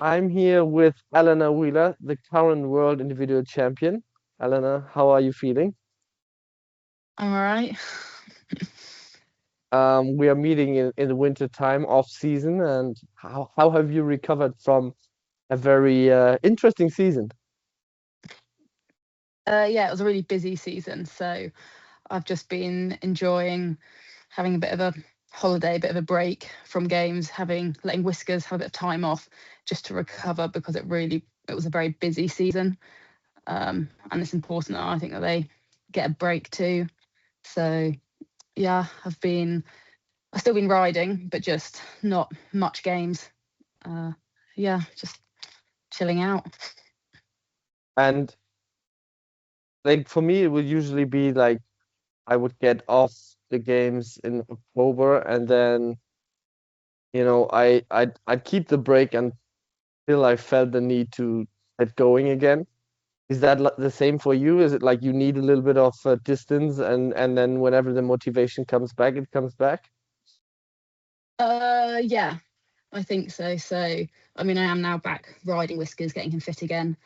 I'm here with Eleanor Wheeler, the current world individual champion. Eleanor, how are you feeling? I'm all right. We are meeting in the winter time off season, and how have you recovered from a very interesting season? Yeah, it was a really busy season, so I've just been enjoying having a bit of a holiday, a bit of a break from games, having letting Whiskers have a bit of time off just to recover because it was a very busy season, and it's important that I think that they get a break too. So yeah, I've still been riding, but just not much games. Uh, yeah, just chilling out. And like for me, it would usually be like I would get off the games in October, and then I'd keep the break until I felt the need to get going again. Is that the same for you? Is it like you need a little bit of distance and then whenever the motivation comes back, it comes back? Yeah, I think so. So, I mean, I am now back riding Whiskers, getting him fit again.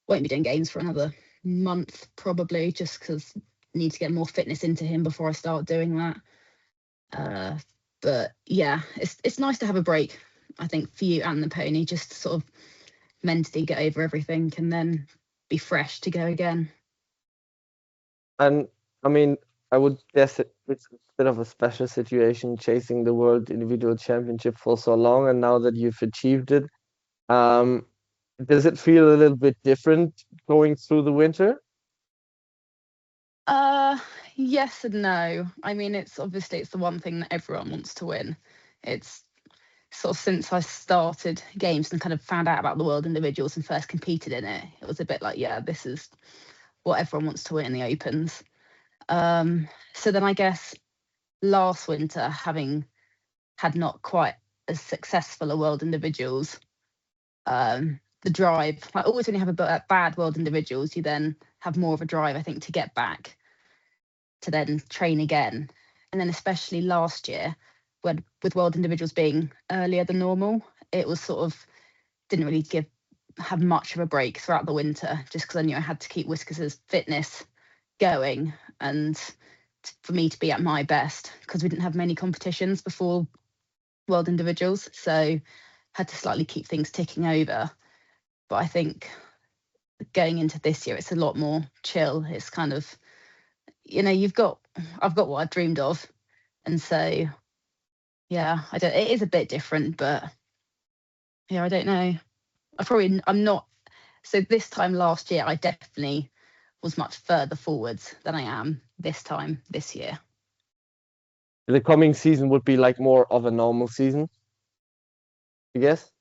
Won't be doing games for another month probably, just because I need to get more fitness into him before I start doing that. Uh, but yeah, it's nice to have a break. I think for you and the pony, just to sort of mentally get over everything and then be fresh to go again. And I mean, I would guess it's a bit of a special situation chasing the world individual championship for so long, and now that you've achieved it, um, does it feel a little bit different going through the winter? Uh, yes and no. I mean, it's the one thing that everyone wants to win. It's sort of since I started games and kind of found out about the world individuals and first competed in it, it was a bit like, yeah, this is what everyone wants to win in the opens. So then I guess last winter, having had not quite as successful a world individuals, the drive, like always when you have a bad world individuals, you then have more of a drive, I think, to get back to then train again. And then especially last year, when with world individuals being earlier than normal, it was sort of didn't really have much of a break throughout the winter just because I knew I had to keep Whiskers' fitness going and for me to be at my best because we didn't have many competitions before world individuals, so had to slightly keep things ticking over. But I think going into this year it's a lot more chill. It's kind of, I've got what I dreamed of, and so yeah, I don't it is a bit different, but yeah, I don't know. I'm not. So this time last year, I definitely was much further forwards than I am this time this year. The coming season would be like more of a normal season, I guess.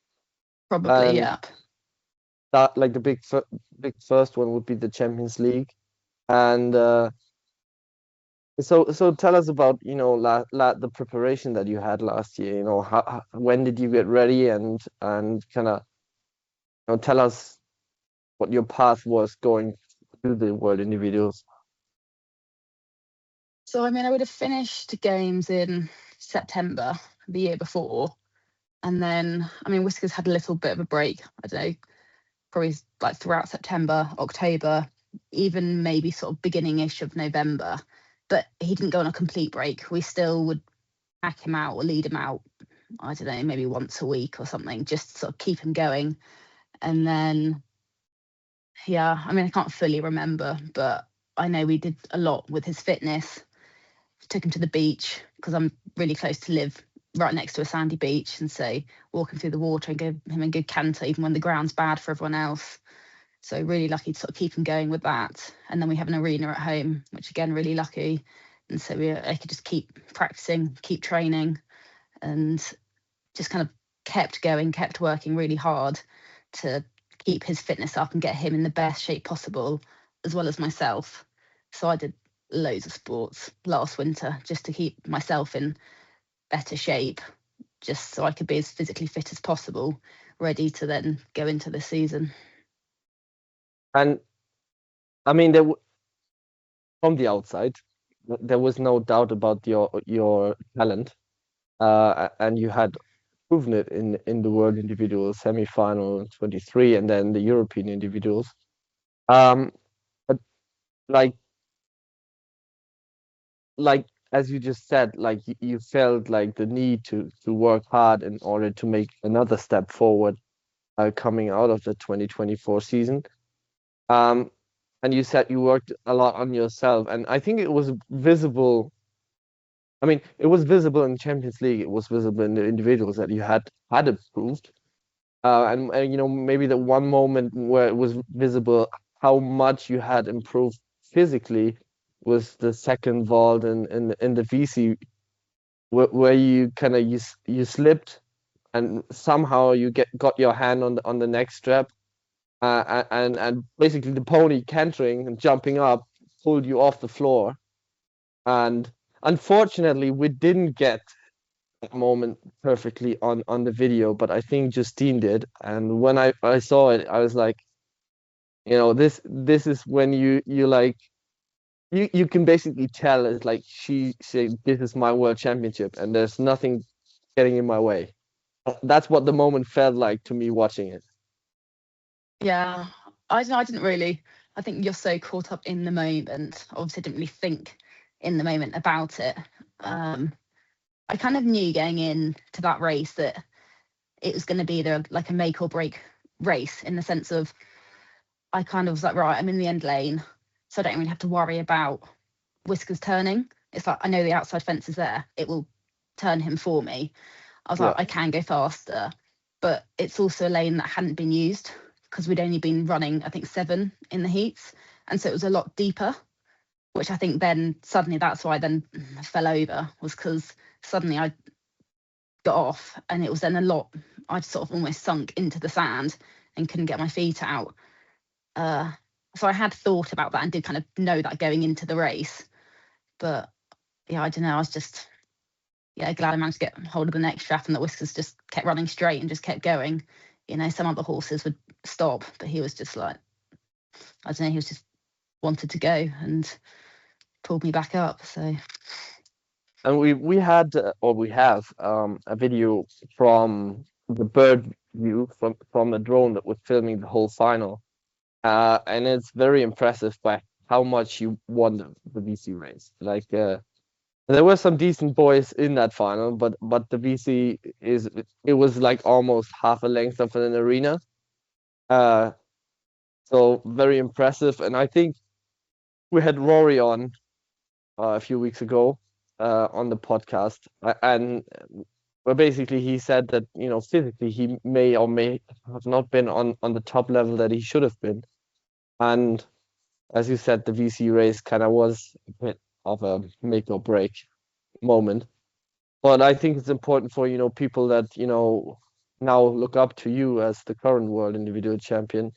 Probably, And yeah. that like the big first one would be the Champions League. And so tell us about, the preparation that you had last year. When did you get ready and kind of, tell us what your path was going to the World Individuals. So I mean, I would have finished games in September the year before, and then I mean, Whiskers had a little bit of a break. I don't know, probably like throughout September, October, even maybe sort of beginning-ish of November. But he didn't go on a complete break. We still would pack him out or lead him out. I don't know, maybe once a week or something, just to sort of keep him going. And then yeah, I mean, I can't fully remember, but I know we did a lot with his fitness. Took him to the beach because I'm really close to live right next to a sandy beach, and so walking through the water and give him a good canter even when the ground's bad for everyone else. So really lucky to sort of keep him going with that. And then we have an arena at home, which again really lucky. And so I could just keep practicing, keep training, and just kind of kept going, kept working really hard to keep his fitness up and get him in the best shape possible, as well as myself. So I did loads of sports last winter just to keep myself in better shape, just so I could be as physically fit as possible, ready to then go into the season. And I mean, from the outside, there was no doubt about your talent. And you had proven it in the World Individual semi-final in 23, and then the European Individuals. Um, but like like as you just said, like you felt like the need to work hard in order to make another step forward, coming out of the 2024 season. Um, and you said you worked a lot on yourself, and I think it was visible. I mean, it was visible in Champions League. It was visible in the individuals that you had improved. And you know, maybe the one moment where it was visible how much you had improved physically was the second vault in the VC, where you kind of you slipped, and somehow you got your hand on the neck strap, and basically the pony cantering and jumping up pulled you off the floor. And unfortunately, we didn't get that moment perfectly on the video, but I think Justine did. And when I saw it, I was like, you know, this is when you like you can basically tell it's like she said, this is my world championship, and there's nothing getting in my way. That's what the moment felt like to me watching it. Yeah, I don't know, I didn't really. I think you're so caught up in the moment. Obviously, I didn't really think in the moment about it. Um, I kind of knew going into that race that it was going to be either like a make or break race, in the sense of I kind of was like, right, I'm in the end lane, so I don't really have to worry about Whiskers turning. It's like I know the outside fence is there; it will turn him for me. I was like, Yeah, I can go faster, but it's also a lane that hadn't been used because we'd only been running, I think, 7 in the heats, and so it was a lot deeper. Which I think then suddenly that's why I then fell over, was because suddenly I got off and it was then a lot. I'd sort of almost sunk into the sand and couldn't get my feet out. Uh, so I had thought about that and did kind of know that going into the race. But yeah, I don't know. I was just, yeah, glad I managed to get hold of the neck strap and the Whiskers just kept running straight and just kept going. You know, some other horses would stop, but he was just like, I don't know, he was just wanted to go and pulled me back up. So and we had or we have a video from the bird view from a drone that was filming the whole final. And it's very impressive by how much you won the VC race. Like, there were some decent boys in that final, but the VC it was like almost half a length of an arena. Uh, so very impressive. And I think we had Rory on a few weeks ago on the podcast, and where basically he said that, you know, physically he may or may have not been on the top level that he should have been. And as you said, the VC race kind of was a bit of a make or break moment. But I think it's important for, you know, people that, you know, now look up to you as the current world individual champion.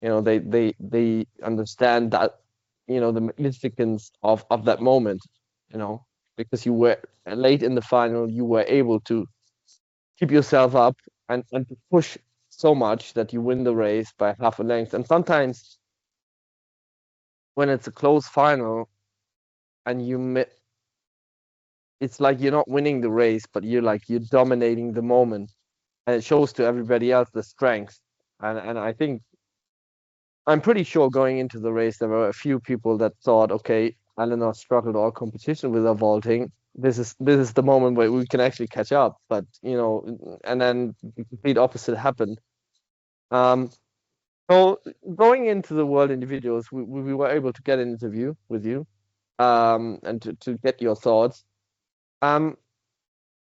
You know, they understand that, you know, the significance of that moment, you know, because you were late in the final, you were able to keep yourself up and to push so much that you win the race by half a length. And sometimes when it's a close final and it's like you're not winning the race, but you're dominating the moment, and it shows to everybody else the strength. And I think I'm pretty sure going into the race there were a few people that thought, okay, Eleanor struggled all competition with her vaulting. This is the moment where we can actually catch up. But you know, and then the complete opposite happened. Um, so going into the world individuals, we were able to get an interview with you, and to get your thoughts. Um,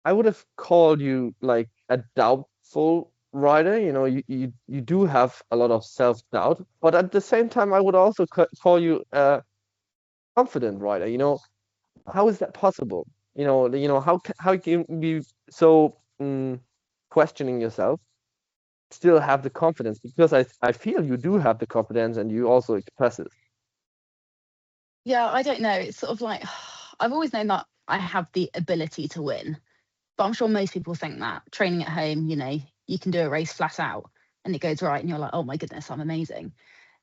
I would have called you like a doubtful rider. You know, you do have a lot of self-doubt, but at the same time, I would also call you a confident rider. You know, how is that possible? How can you be so questioning yourself, still have the confidence? Because I feel you do have the confidence, and you also express it. yeah, I don't know. It's sort of like I've always known that I have the ability to win, but I'm sure most people think that training at home, you know, you can do a race flat out and it goes right, and you're like, oh my goodness, I'm amazing.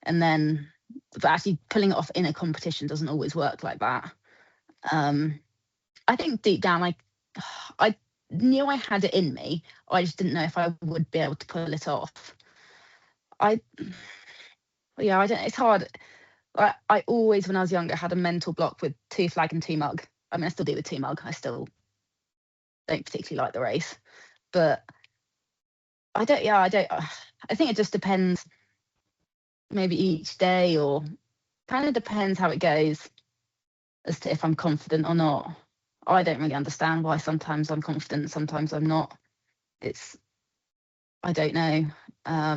And then, but actually pulling it off in a competition doesn't always work like that. Um, I think deep down, like I knew I had it in me. I just didn't know if I would be able to pull it off. I don't. It's hard. I always, when I was younger, had a mental block with 2 flag and 2 mug. I mean, I still do with 2 mug. I still don't particularly like the race, but I don't. Yeah, I don't. I think it just depends. Maybe each day, or kind of depends how it goes as to if I'm confident or not. I don't really understand why sometimes I'm confident, sometimes I'm not. I don't know. I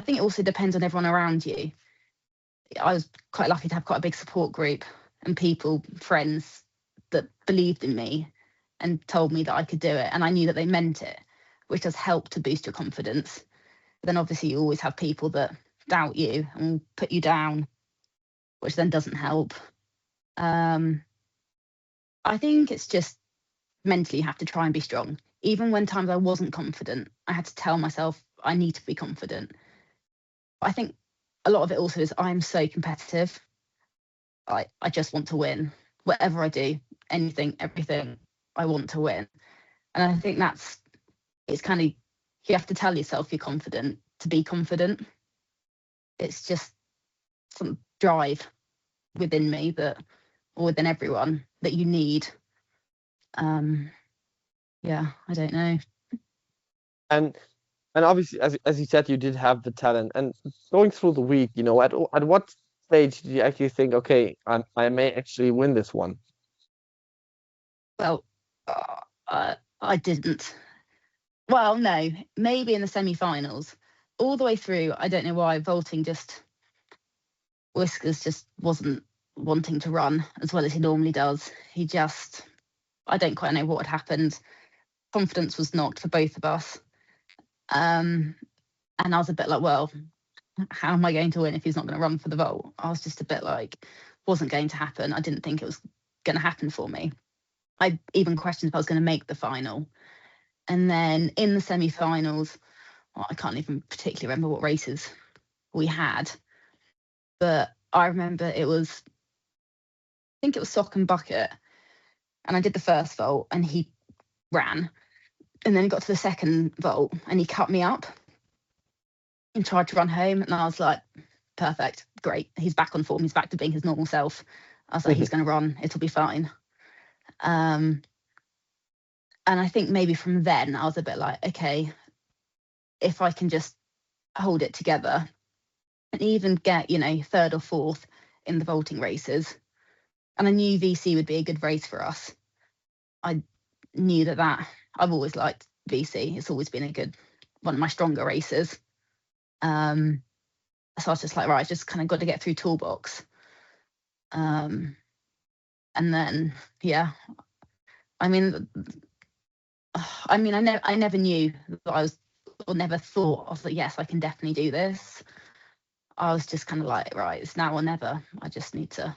think it also depends on everyone around you. I was quite lucky to have quite a big support group and people, friends that believed in me and told me that I could do it. And I knew that they meant it, which does help to boost your confidence. But then obviously you always have people that doubt you and put you down, which then doesn't help. I think it's just mentally you have to try and be strong. Even when times I wasn't confident, I had to tell myself I need to be confident. I think a lot of it also is I'm so competitive. I just want to win. Whatever I do, anything, everything, I want to win. And I think it's kind of, you have to tell yourself you're confident to be confident. It's just some drive within me or within everyone that you need. Yeah, I don't know. And obviously, as you said, you did have the talent. And going through the week, at what stage did you actually think, okay, I may actually win this one? Well, I didn't. Well, no, maybe in the semi-finals. All the way through, I don't know why Whiskers just wasn't wanting to run as well as he normally does. I don't quite know what had happened. Confidence was knocked for both of us. And I was a bit like, well, how am I going to win if he's not going to run for the vault? I was just a bit like, wasn't going to happen. I didn't think it was going to happen for me. I even questioned if I was going to make the final. And then in the semi-finals, I can't even particularly remember what races we had, but I remember I think it was sock and bucket, and I did the first vault and he ran, and then he got to the second vault and he cut me up and tried to run home, and I was like, perfect, great, he's back on form, he's back to being his normal self. I was like, he's going to run, it'll be fine. And I think maybe from then I was a bit like, okay, if I can just hold it together and even get, third or fourth in the vaulting races. And I knew VC would be a good race for us. I knew that I've always liked VC. It's always been one of my stronger races. So I was just like, right, I just kind of got to get through toolbox. And then, yeah, I mean, I never knew that or never thought, I was like, yes, I can definitely do this. I was just kind of like, right, it's now or never. I just need to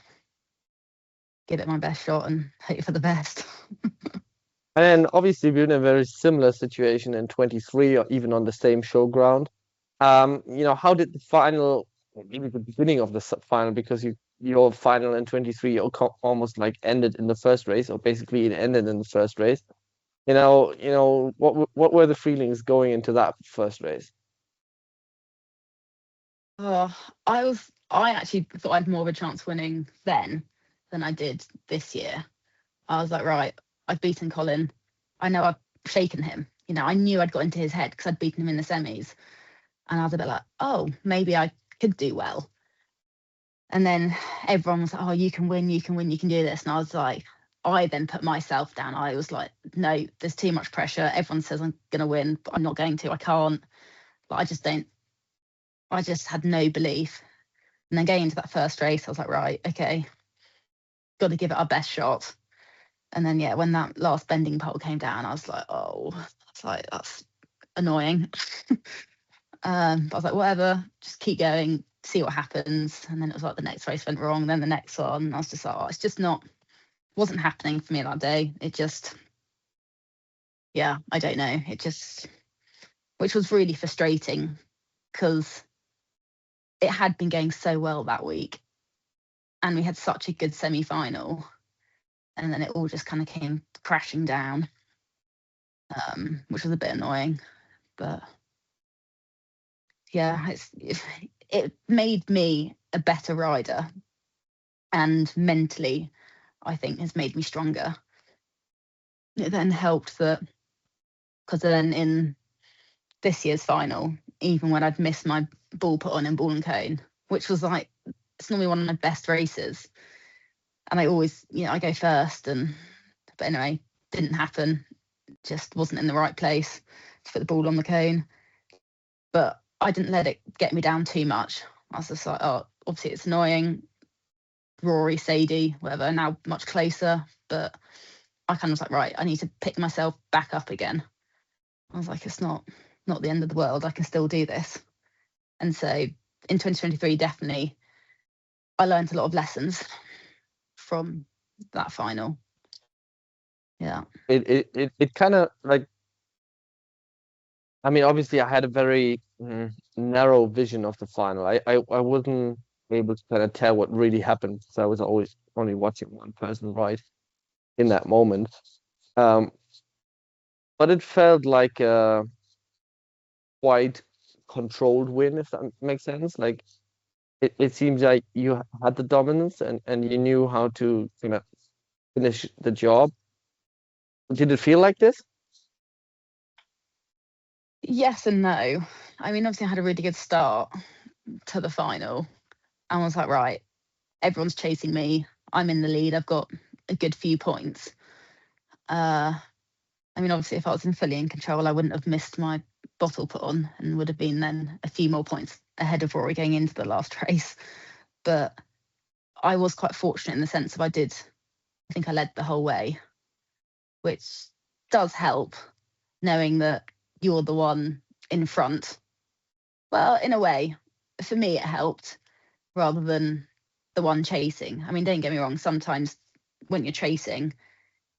give it my best shot and hope for the best. And then obviously we're in a very similar situation in 23, or even on the same showground. How did the final, maybe the beginning of the final, because your final in 23 almost like ended in the first race, or basically it ended in the first race. What were the feelings going into that first race? Oh, I actually thought I had more of a chance winning then than I did this year. I was like, right, I've beaten Colin. I know I've shaken him. I knew I'd got into his head because I'd beaten him in the semis. And I was a bit like, oh, maybe I could do well. And then everyone was like, oh, you can win, you can win, you can do this. And I was like, I then put myself down. I was like, no, there's too much pressure. Everyone says I'm going to win, but I'm not going to. I can't. Like, I just had no belief. And then getting into that first race, I was like, right, okay, got to give it our best shot. And then, yeah, when that last bending pole came down, I was like, oh, that's annoying. But I was like, whatever, just keep going, see what happens. And then it was like the next race went wrong, then the next one. I was just like, oh, it's just wasn't happening for me that day. It just, yeah, I don't know. Which was really frustrating because it had been going so well that week and we had such a good semi-final. and then it all just kind of came crashing down, which was a bit annoying. But yeah, it made me a better rider, and mentally, I think has made me stronger. It then helped that because then in this year's final, even when I'd missed my ball put on in ball and cone, which was like, it's normally one of my best races, and I always, I go first, but anyway, didn't happen. Just wasn't in the right place to put the ball on the cone. But I didn't let it get me down too much. I was just like, oh, obviously it's annoying. Rory, Sadie, whatever, now much closer. But I kind of was like, right, I need to pick myself back up again. I was like, it's not the end of the world. I can still do this. And so in 2023, definitely, I learned a lot of lessons from that final. Yeah. It kind of like, I mean, obviously I had a very narrow vision of the final. I wasn't able to kind of tell what really happened, so I was always only watching one person ride in that moment. Um, but it felt like a quite controlled win, if that makes sense. Like it seems like you had the dominance and you knew how to kind of finish the job. Did it feel like this? Yes and no. I mean, obviously I had a really good start to the final. And I was like, right, everyone's chasing me. I'm in the lead. I've got a good few points. I mean, obviously, if I was fully in control, I wouldn't have missed my bottle put on and would have been then a few more points ahead of Rory going into the last race. But I was quite fortunate in the sense of I think I led the whole way, which does help knowing that you're the one in front. Well, in a way, for me, it helped rather than the one chasing. I mean, don't get me wrong, sometimes when you're chasing,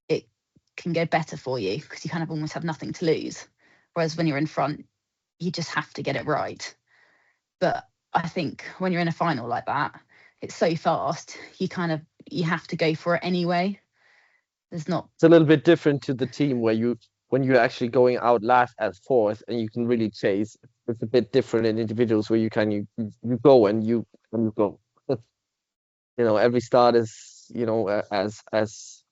it can go better for you because you kind of almost have nothing to lose. Whereas when you're in front, you just have to get it right. But I think when you're in a final like that, it's so fast, you have to go for it anyway. There's not. It's a little bit different to the team where when you're actually going out last as fourth and you can really chase. It's a bit different in individuals where you go and you go. Every start is as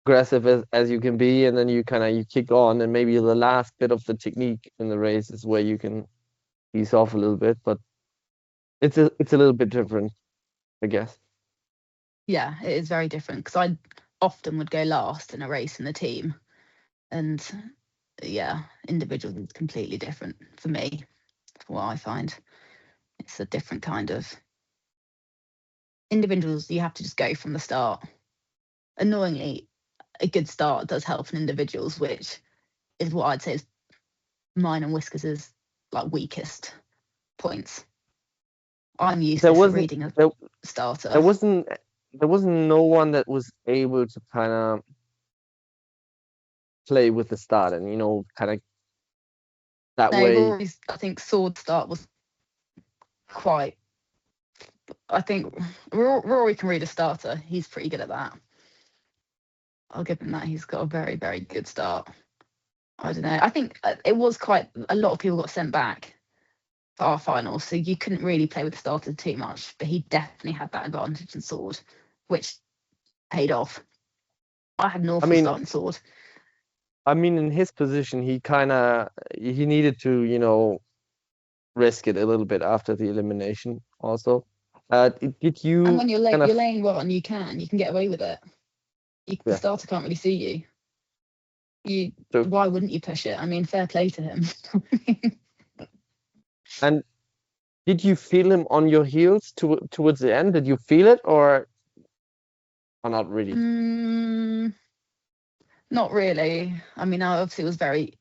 aggressive as you can be, and then you kick on, and maybe the last bit of the technique in the race is where you can ease off a little bit, but it's a little bit different, I guess. Yeah, it is very different because I often would go last in a race in the team, and yeah, individuals is completely different for me. From what I find, it's a different kind of individuals. You have to just go from the start. Annoyingly, a good start does help in individuals, which is what I'd say is mine and Whiskers' like weakest points. I'm There useless at wasn't reading a there, there starter. wasn't there wasn't no one that was able to kind of play with the start and kind of that No, way. Rory's, I think, sword start was quite. I think Rory can read a starter. He's pretty good at that. I'll give him that. He's got a very, very good start. I don't know. I think it was quite a lot of people got sent back for our final, so you couldn't really play with the starter too much. But he definitely had that advantage in sword, which paid off. I had an I awful mean, start in sword. in his position, he needed to risk it a little bit after the elimination. Also, did And you when kind you're of laying one, you can get away with it. The yeah? starter can't really see you. So Why wouldn't you push it? I mean, fair play to him. and did you feel him on your heels towards the end? Did you feel it or not really? Not really. I mean, I obviously was very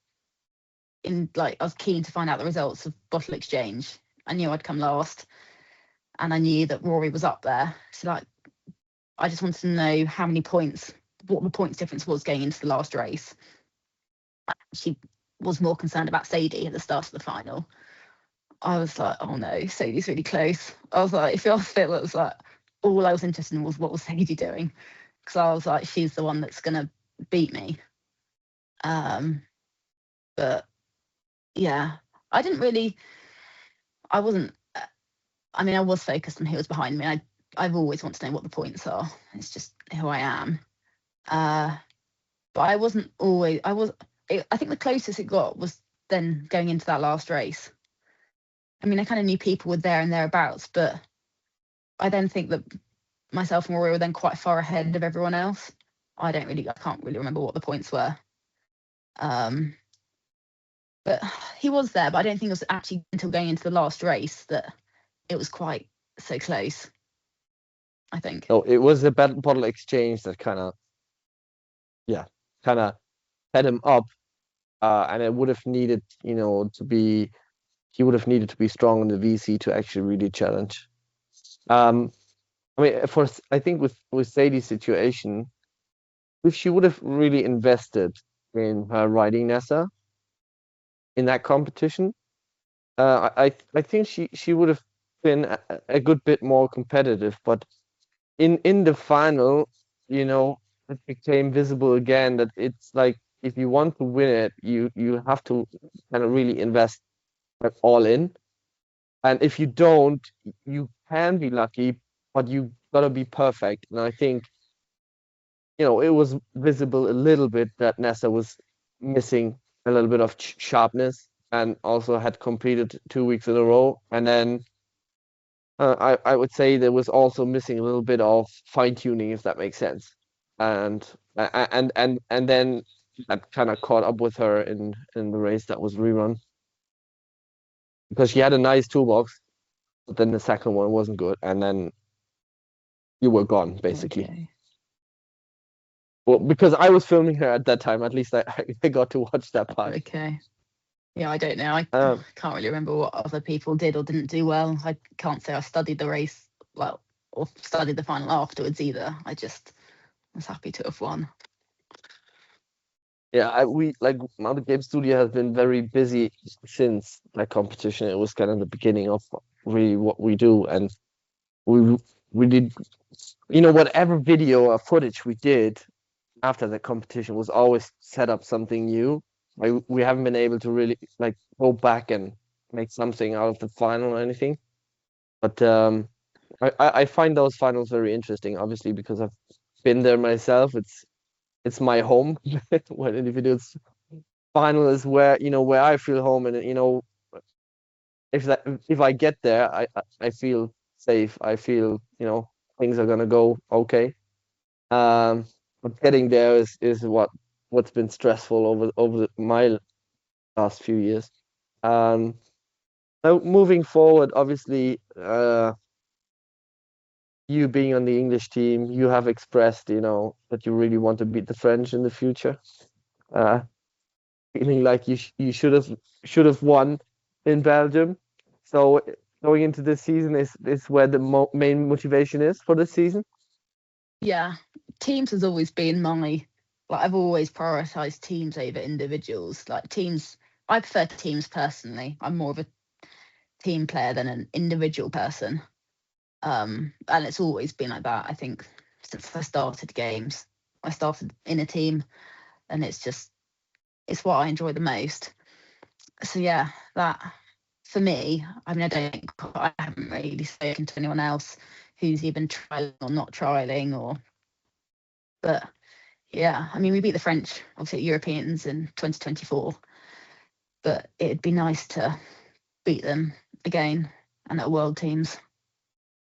I was keen to find out the results of bottle exchange. I knew I'd come last, and I knew that Rory was up there. So I just wanted to know how many points, what the points difference was going into the last race. She was more concerned about Sadie at the start of the final. I was like, oh no, Sadie's really close. I was like, if I feel it was like all I was interested in was what was Sadie doing. because I was like, she's the one that's gonna beat me. But yeah, I didn't really. I wasn't. I mean, I was focused on who was behind me. I've always wanted to know what the points are. It's just who I am. But I wasn't always. I think the closest it got was then going into that last race. I mean, I kind of knew people were there and thereabouts, but I then think that myself and Rory were then quite far ahead of everyone else. I can't really remember what the points were. But he was there, but I don't think it was actually until going into the last race that it was quite so close, I think. No, it was a bottle exchange that kind of had him up, and it would have needed, to be he would have needed to be strong in the VC to actually really challenge. Um, I mean, I think with Sadie's situation, if she would have really invested in her riding Nessa in that competition, I think she would have been a good bit more competitive. But in the final, it became visible again that it's like if you want to win it, you have to kind of really invest like all in. And if you don't, you can be lucky, but you gotta be perfect. And I think, it was visible a little bit that Nessa was missing a little bit of sharpness and also had competed 2 weeks in a row. And then I would say there was also missing a little bit of fine tuning, if that makes sense. And and then that kind of caught up with her in the race that was rerun because she had a nice toolbox, but then the second one wasn't good, and then you were gone basically. Okay. Well, because I was filming her at that time, at least I got to watch that part. Okay. Yeah, I don't know. I Um, can't really remember what other people did or didn't do well. I can't say I studied the race well or studied the final afterwards either. I just was happy to have won. yeah, we like Mountain Game Studio has been very busy since that competition. It was kind of the beginning of really what we do, and we we did, whatever video or footage we did after the competition was always set up something new. Like we haven't been able to really like go back and make something out of the final or anything. But I find those finals very interesting, obviously because I've been there myself. It's my home. When individuals final is where I feel home, and if I get there, I feel safe. I feel things are gonna go okay. Um, but getting there is what's been stressful over my last few years. Um, Now moving forward, obviously, you being on the English team, you have expressed, that you really want to beat the French in the future. Uh, Feeling like you should have won in Belgium. So going into this season is where the main motivation is for this season. Yeah, teams has always been I've always prioritized teams over individuals. Like teams, I prefer teams personally. I'm more of a team player than an individual person. And it's always been like that. I think since I started games, I started in a team, and it's what I enjoy the most. So yeah, that for me, I mean, I haven't really spoken to anyone else who's even trialing or not trialing, but yeah, I mean, we beat the French, obviously Europeans in 2024, but it'd be nice to beat them again and at World Teams.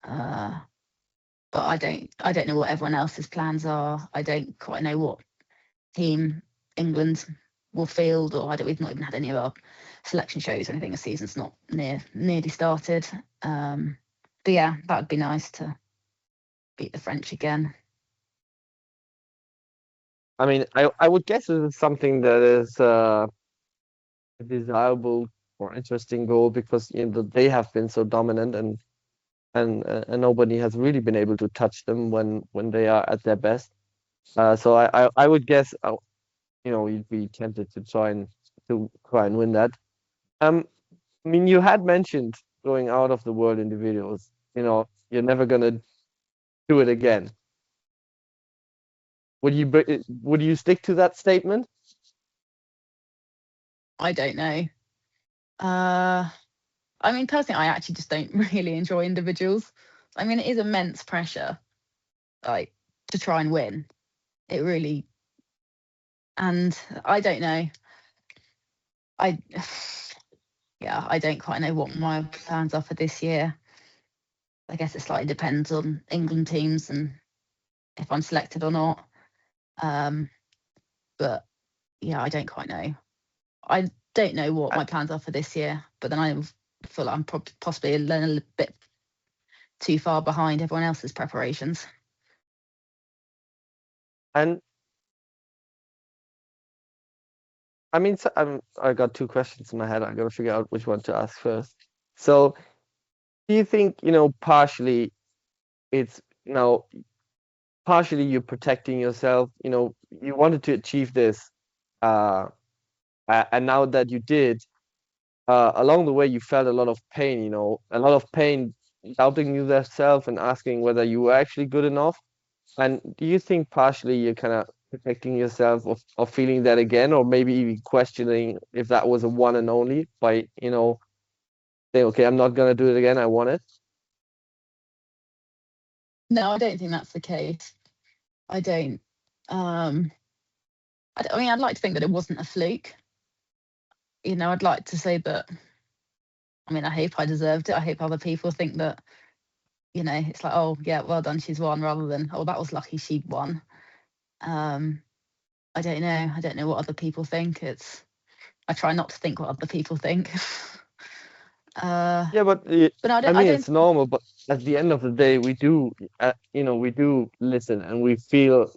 Uh, but I don't know what everyone else's plans are. I don't quite know what team England will field, or we've not even had any of our selection shows or anything. The season's not nearly started. But yeah, that would be nice to beat the French again. I mean, I would guess this is something that is a desirable or interesting goal because they have been so dominant and nobody has really been able to touch them when they are at their best. So I would guess you'd be tempted to try and win that. I mean, you had mentioned going out of the world individuals. You're never gonna do it again. would you stick to that statement? I don't know. Uh, I mean, personally, I actually just don't really enjoy individuals. I mean, it is immense pressure, like to try and win. It really, and I don't know. I, yeah, I don't quite know what my plans are for this year. I guess it slightly depends on England teams and if I'm selected or not. Um, but yeah, I don't quite know. I don't know what A- my plans are for this year, but then I feel like I'm possibly a little bit too far behind everyone else's preparations. And I mean, so, I got two questions in my head. I got to figure out which one to ask first. So, do you think, partially it's, partially you're protecting yourself, you wanted to achieve this, uh, and now that you did, along the way you felt a lot of pain, a lot of pain doubting yourself and asking whether you were actually good enough. And do you think partially you're kind of protecting yourself of feeling that again, or maybe even questioning if that was a one and only by, saying, okay, I'm not gonna do it again, I want it. No, I don't think that's the case. I don't. Um, I mean, I'd like to think that it wasn't a fluke. I'd like to say that. I mean, I hope I deserved it. I hope other people think that. It's like, oh yeah, well done, she's won, rather than, oh, that was lucky she won. Um, I don't know. I don't know what other people think. I try not to think what other people think. uh, Yeah, but but no, I I don't. I mean, don't. it's normal, but at the end of the day, we do, we do listen and we feel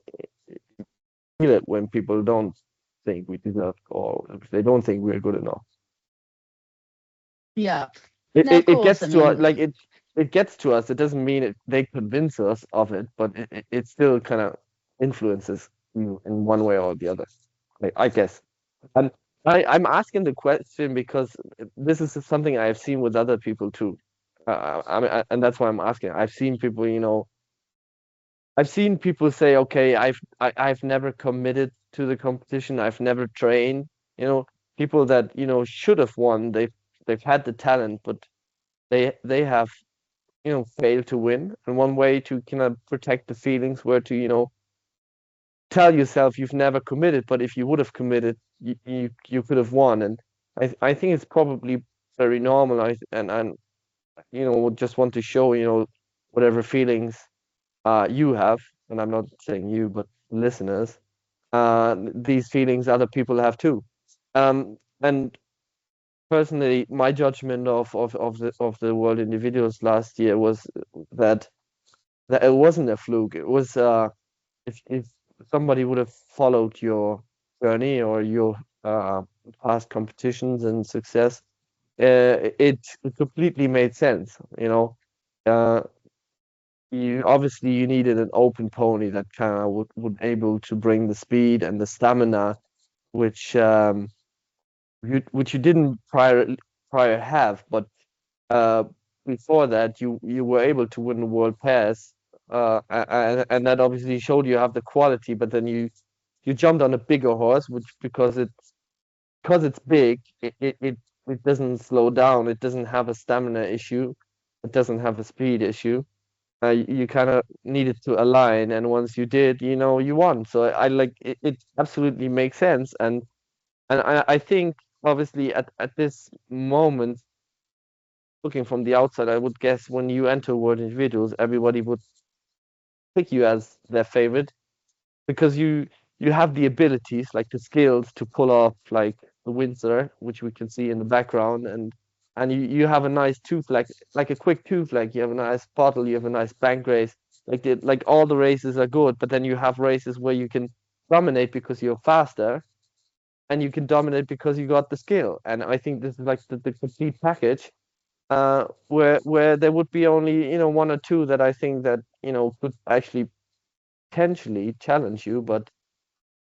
it when people don't think we deserve, or if they don't think we're good enough. Yeah. It, No, of it, it course. gets I to us, mean, like it gets to us. It doesn't mean they convince us of it, but it still kind of influences you in one way or the other. Like, I guess. And I'm asking the question because this is something I've seen with other people too. And that's why I'm asking. I've seen people say, okay, I've never committed to the competition. I've never trained. You know, people that, should have won. They've had the talent, but they have, failed to win. And one way to kind of protect the feelings were to, tell yourself you've never committed, but if you would have committed, you could have won. And I think it's probably very normal. And would just want to show, whatever feelings you have, and I'm not saying you, but listeners, these feelings other people have too. And personally, my judgment of the world individuals last year was that it wasn't a fluke. It was if somebody would have followed your journey or your uh, past competitions and success, it completely made sense. Uh, you needed an open pony that kind of would able to bring the speed and the stamina, which which you didn't prior have, but uh, before that you were able to win the world pass, and that obviously showed you have the quality. But then you jumped on a bigger horse, which because it's big, it doesn't slow down. It doesn't have a stamina issue. It doesn't have a speed issue. You kind of needed to align, and once you did, you won. So I like it absolutely makes sense, and I think obviously at this moment, looking from the outside, I would guess when you enter World Individuals, everybody would pick you as their favorite because you have the abilities, like the skills to pull off like the Windsor, which we can see in the background, and you have a nice tooth, like a quick tooth, like you have a nice bottle, you have a nice bank race, like all the races are good, but then you have races where you can dominate because you're faster, and you can dominate because you got the skill. And I think this is like the complete package, where there would be only one or two that I think that could actually potentially challenge you, but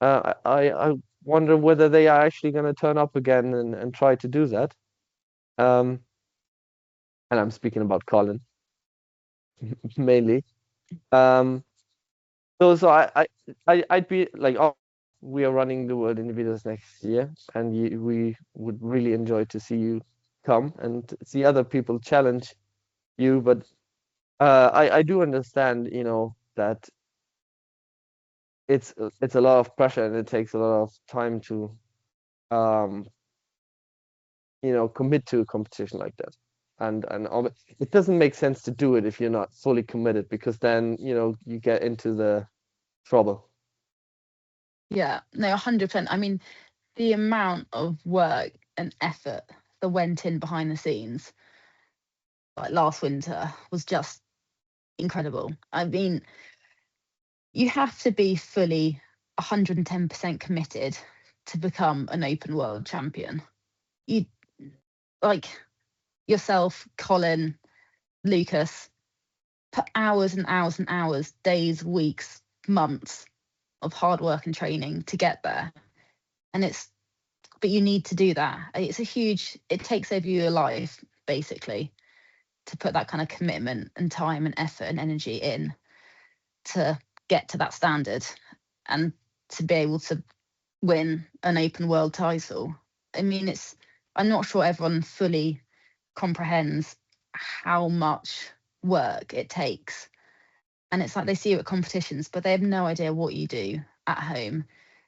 I wonder whether they are actually going to turn up again and try to do that. Um, and I'm speaking about Colin mainly. Um, So I'd be like, oh, we are running the World Individuals next year, and we would really enjoy to see you come and see other people challenge you. But I do understand, that it's a lot of pressure and it takes a lot of time to um commit to a competition like that. It doesn't make sense to do it if you're not fully committed, because then, you get into the trouble. Yeah, no, 100%. I mean, the amount of work and effort that went in behind the scenes, like last winter, was just incredible. I mean, you have to be fully 110% committed to become an open world champion. You like yourself, Colin, Lucas, put hours and hours and hours, days, weeks, months of hard work and training to get there. And but you need to do that. It takes over your life, basically, to put that kind of commitment and time and effort and energy in to get to that standard and to be able to win an open world title. I mean, I'm not sure everyone fully comprehends how much work it takes. And it's like they see you at competitions, but they have no idea what you do at home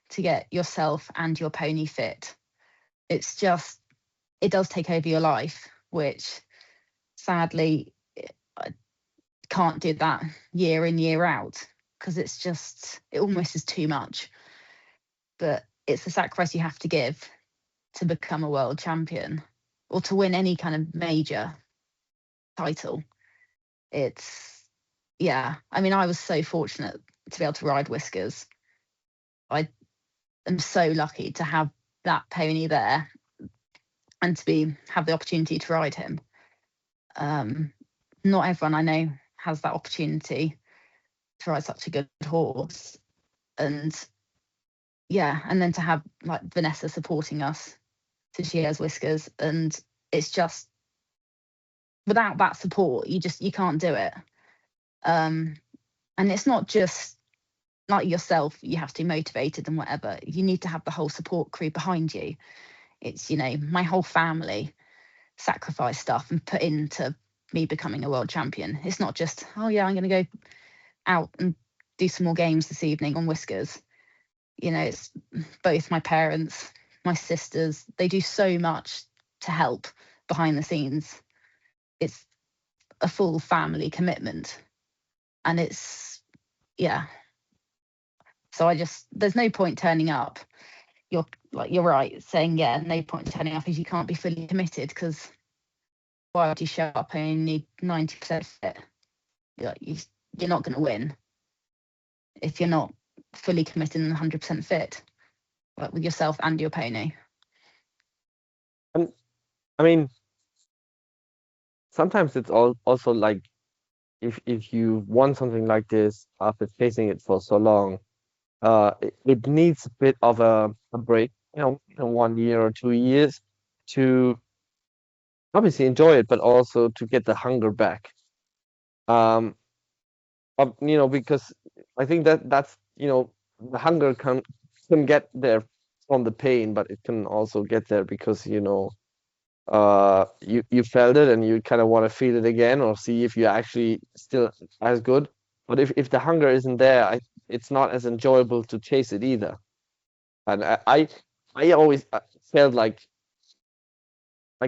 to get yourself and your pony fit. It's just, it does take over your life, which sadly, I can't do that year in, year out, because it almost is too much. But it's the sacrifice you have to give to become a world champion or to win any kind of major title. It's, yeah. I mean, I was so fortunate to be able to ride Whiskers. I am so lucky to have that pony there and to have the opportunity to ride him. Um, Not everyone I know has that opportunity to ride such a good horse. And yeah, and then to have like Vanessa supporting us, so she has Whiskers, and it's just, without that support, you can't do it. Um, and it's not just like yourself, you have to be motivated and whatever. You need to have the whole support crew behind you. It's, my whole family sacrifice stuff and put into me becoming a world champion. It's not just, oh yeah, I'm going to go out and do some more games this evening on Whiskers. It's both my parents, my sisters, they do so much to help behind the scenes. It's a full family commitment. And yeah. So there's no point turning up. You're right, saying, yeah, no point turning up if you can't be fully committed, because why would you show up and you need 90% fit? You're not going to win if you're not fully committed and 100% fit, like with yourself and your pony. And I mean, sometimes it's also like, if you want something like this after chasing it for so long, it needs a bit of a break, 1 year or 2 years, to obviously enjoy it, but also to get the hunger back. Um, because I think that's, the hunger can get there from the pain, but it can also get there because, you felt it and you kind of want to feel it again, or see if you're actually still as good. But if the hunger isn't there, it's not as enjoyable to chase it either. And I always felt like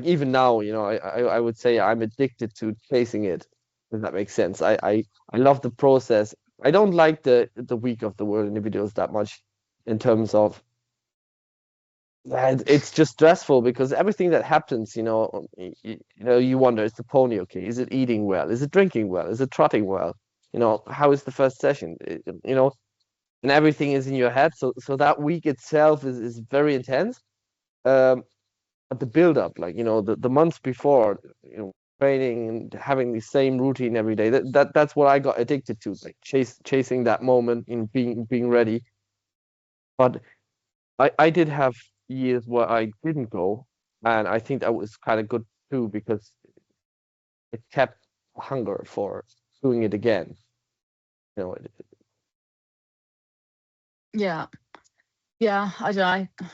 even now, I would say I'm addicted to chasing it, if that makes sense. I love the process. I don't like the week of the world individuals that much, in terms of, yeah, it's just stressful because everything that happens, you wonder, is the pony okay? Is it eating well? Is it drinking well? Is it trotting well? How is the first session? And everything is in your head. So that week itself is very intense. Um, but the build up, like, the months before, training and having the same routine every day, that's what I got addicted to, like chasing that moment in being ready. But I did have years where I didn't go, and I think that was kind of good too, because it kept hunger for doing it again. You know, Yeah. Yeah. I don't know.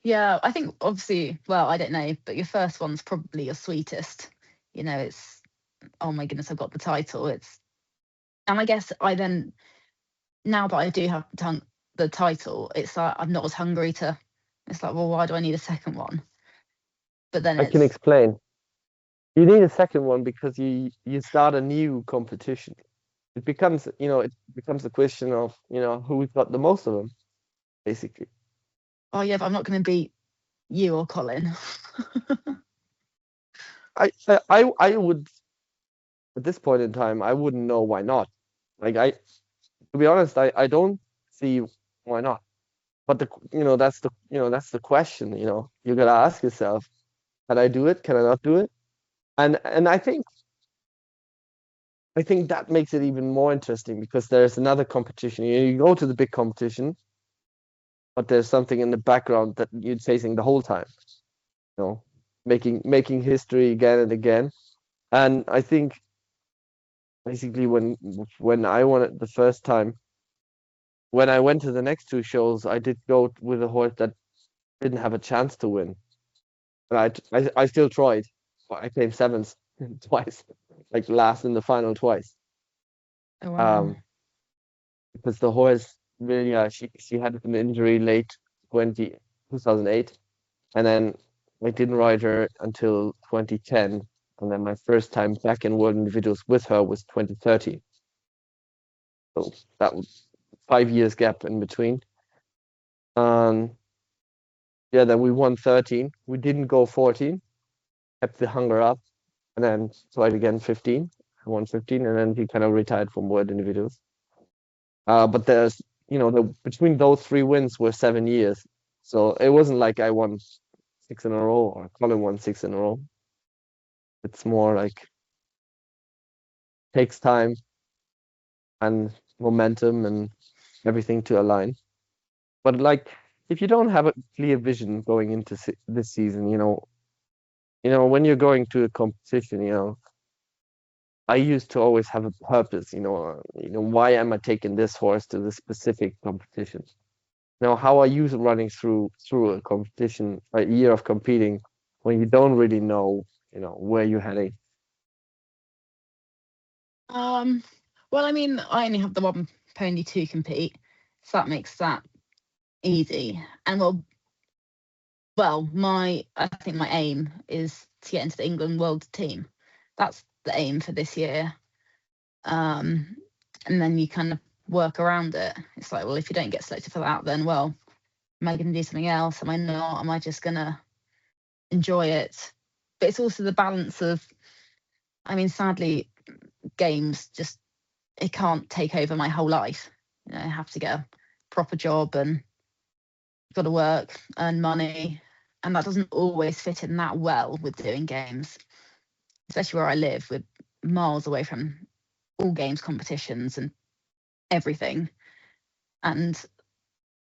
Yeah. I think obviously, well, I don't know, but your first one's probably your sweetest. It's, oh my goodness, I've got the title. And I guess I then, now that I do have the title, it's like I'm not as hungry to, it's like, well, why do I need a second one? But then I can it's, explain. You need a second one because you start a new competition. It becomes a question of, who's got the most of them, basically. oh yeah, but I'm not going to beat you or Colin. I would, at this point in time, I wouldn't know why not. Like, to be honest, I don't see why not. But that's the question, you gotta ask yourself, can I do it? Can I not do it? And I think that makes it even more interesting because there's another competition. You go to the big competition, but there's something in the background that you're chasing the whole time, you know, making history again and again. And I think basically when I won it the first time, when I went to the next two shows, I did go with a horse that didn't have a chance to win. And I still tried. But I came seventh twice, like last in the final twice. Oh wow. Um, because the horse really, she had an injury late 2008, and then I didn't ride her until 2010, and then my first time back in World Individuals with her was 2013. So that was 5 years gap in between. Um, yeah, then we won 13. We didn't go 14, kept the hunger up, and then tried again 15. I won 15, and then he kind of retired from World Individuals. But between those three wins were 7 years, so it wasn't like I won six in a row or Colin won six in a row. It's more like takes time and momentum and everything to align. But like, if you don't have a clear vision going into this season, when you're going to a competition, I used to always have a purpose. Why am I taking this horse to this specific competition? Now, how are you running through a competition, a year of competing, when you don't really know, where you're heading? Um, well, I mean, I only have the one pony to compete, so that makes that easy. And well, I think my aim is to get into the England world team. That's the aim for this year. Um, and then you kind of work around it. It's like, well, if you don't get selected for that, then well, am I going to do something else? Am I not? Am I just going to enjoy it? But it's also the balance of, I mean, sadly, games just, it can't take over my whole life. I have to get a proper job and got to work, earn money, and that doesn't always fit in that well with doing games, especially where I live. We're miles away from all games competitions and everything. And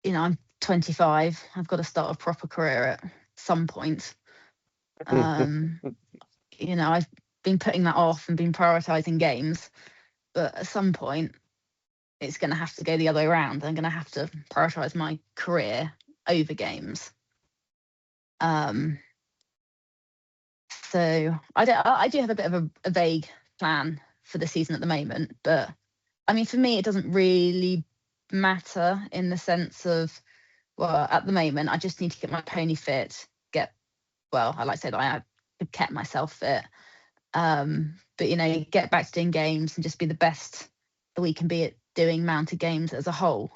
I'm 25. I've got to start a proper career at some point. Um, I've been putting that off and been prioritizing games, but at some point, it's going to have to go the other way around. I'm going to have to prioritize my career over games. Um, so I do have a bit of a vague plan for the season at the moment, but I mean, for me, it doesn't really matter in the sense of, well, at the moment, I just need to get my pony fit, well, I like to say that I have kept myself fit. But get back to doing games and just be the best that we can be at doing mounted games as a whole.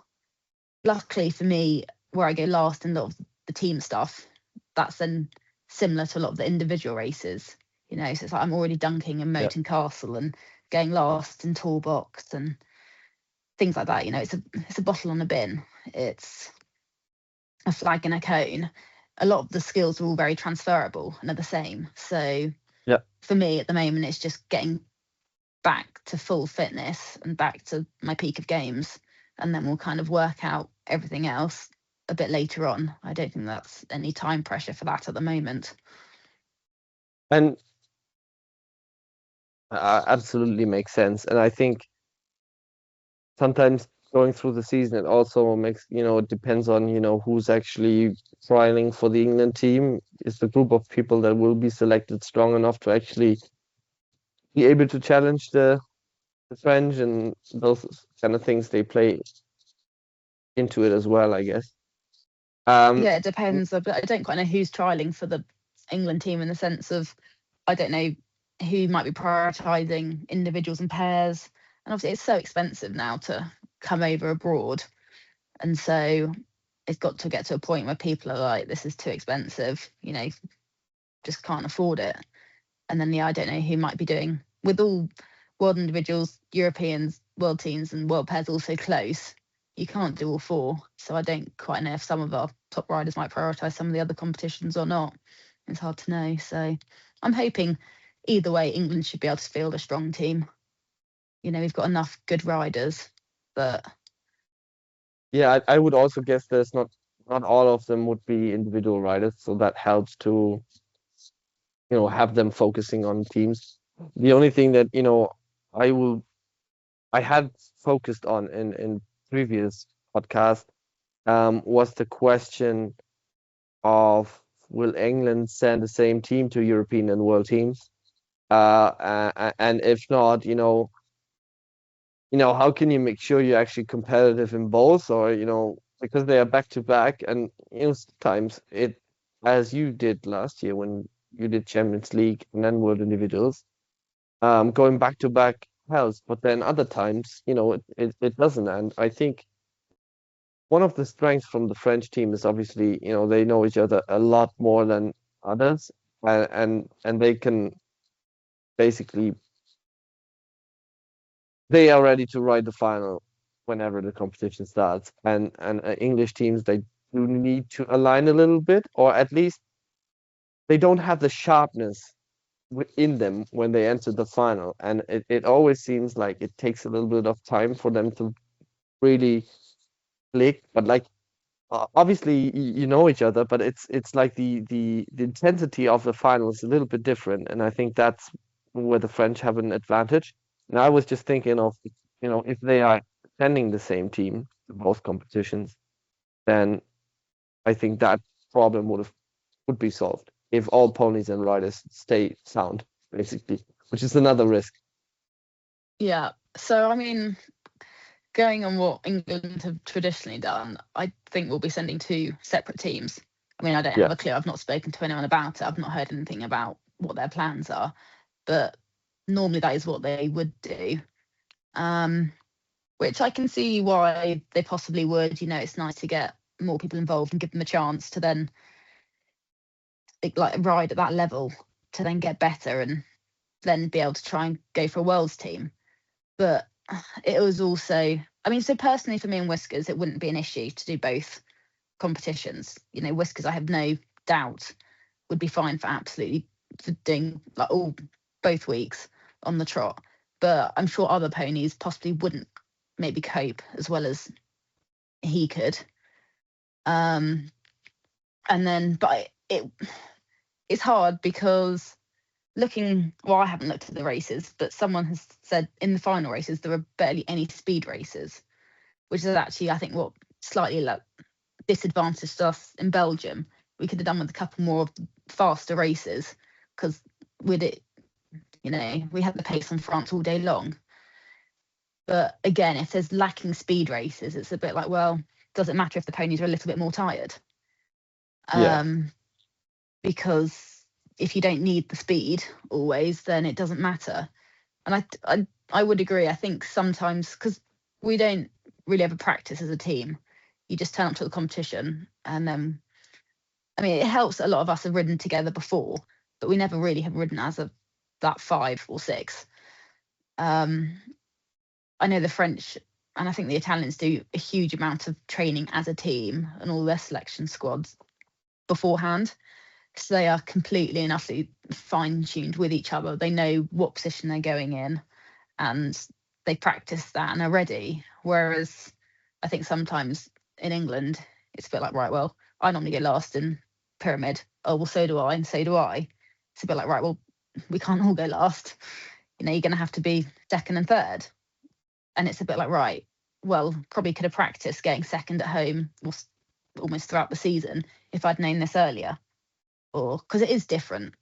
Luckily for me, where I go last in a lot of the team stuff, that's then similar to a lot of the individual races. So it's like I'm already dunking in Yeah. Moaton Castle and going last in Toolbox and things like that. It's a bottle on a bin. It's a flag and a cone. A lot of the skills are all very transferable and are the same. So Yeah. for me at the moment, it's just getting back to full fitness and back to my peak of games, and then we'll kind of work out everything else a bit later on. I don't think that's any time pressure for that at the moment. And absolutely makes sense. And I think sometimes going through the season, it also makes, it depends on, who's actually trialing for the England team. Is the group of people that will be selected strong enough to actually be able to challenge the French, and those kind of things they play into it as well, I guess. Um, Yeah, it depends. But I don't quite know who's trialing for the England team in the sense of I don't know who might be prioritising individuals and pairs. And obviously, it's so expensive now to come over abroad, and so it's got to get to a point where people are like, "This is too expensive," just can't afford it. And then I don't know who might be doing with all world individuals, Europeans, world teams, and world pairs all so close. You can't do all four. So I don't quite know if some of our top riders might prioritise some of the other competitions or not. It's hard to know. So I'm hoping either way, England should be able to field a strong team. We've got enough good riders, but yeah, I would also guess there's not all of them would be individual riders, so that helps to, have them focusing on teams. The only thing that, I will I had focused on in previous podcast was the question of will England send the same team to European and World teams? And if not, how can you make sure you're actually competitive in both, or because they are back to back, and sometimes it, as you did last year when you did Champions League and then World Individuals, going back to back helps, but then other times, it doesn't. And I think one of the strengths from the French team is obviously, they know each other a lot more than others, and they can basically they are ready to ride the final whenever the competition starts. And English teams, they do need to align a little bit, or at least they don't have the sharpness in them when they enter the final. And it always seems like it takes a little bit of time for them to really click. But like obviously you know each other, but it's like the intensity of the final is a little bit different, and I think that's where the French have an advantage. And I was just thinking of, if they are sending the same team to both competitions, then I think that problem would be solved if all ponies and riders stay sound, basically, which is another risk. yeah. So, I mean, going on what England have traditionally done, I think we'll be sending two separate teams. I mean, I don't Yeah, have a clue. I've not spoken to anyone about it. I've not heard anything about what their plans are, but normally that is what they would do. Which I can see why they possibly would. It's nice to get more people involved and give them a chance to then like ride at that level to then get better and then be able to try and go for a world's team. But it was also, I mean, so personally for me and Whiskers, it wouldn't be an issue to do both competitions. Whiskers, I have no doubt, would be fine for doing like all both weeks on the trot. But I'm sure other ponies possibly wouldn't maybe cope as well as he could. And then, but it's hard because I haven't looked at the races, but someone has said in the final races there are barely any speed races, which is actually, I think, what slightly like disadvantaged us in Belgium. We could have done with a couple more of the faster races because with it, we had the pace on France all day long. But again, if there's lacking speed races, it's a bit like, well, does it matter if the ponies are a little bit more tired? yeah, Because if you don't need the speed always, then it doesn't matter. And I would agree. I think sometimes because we don't really ever practice as a team, you just turn up to the competition, and then I mean it helps. A lot of us have ridden together before, but we never really have ridden as that 5 or 6. I know the French and I think the Italians do a huge amount of training as a team and all their selection squads beforehand. So they are completely and utterly fine-tuned with each other. They know what position they're going in and they practice that and are ready. Whereas I think sometimes in England, it's a bit like, right, well, I normally get last in pyramid. Oh, well, so do I, and so do I. It's a bit like, right, well, we can't all go last. You're going to have to be second and third. And it's a bit like, right, well, probably could have practiced getting second at home almost throughout the season if I'd known this earlier. Or because it is different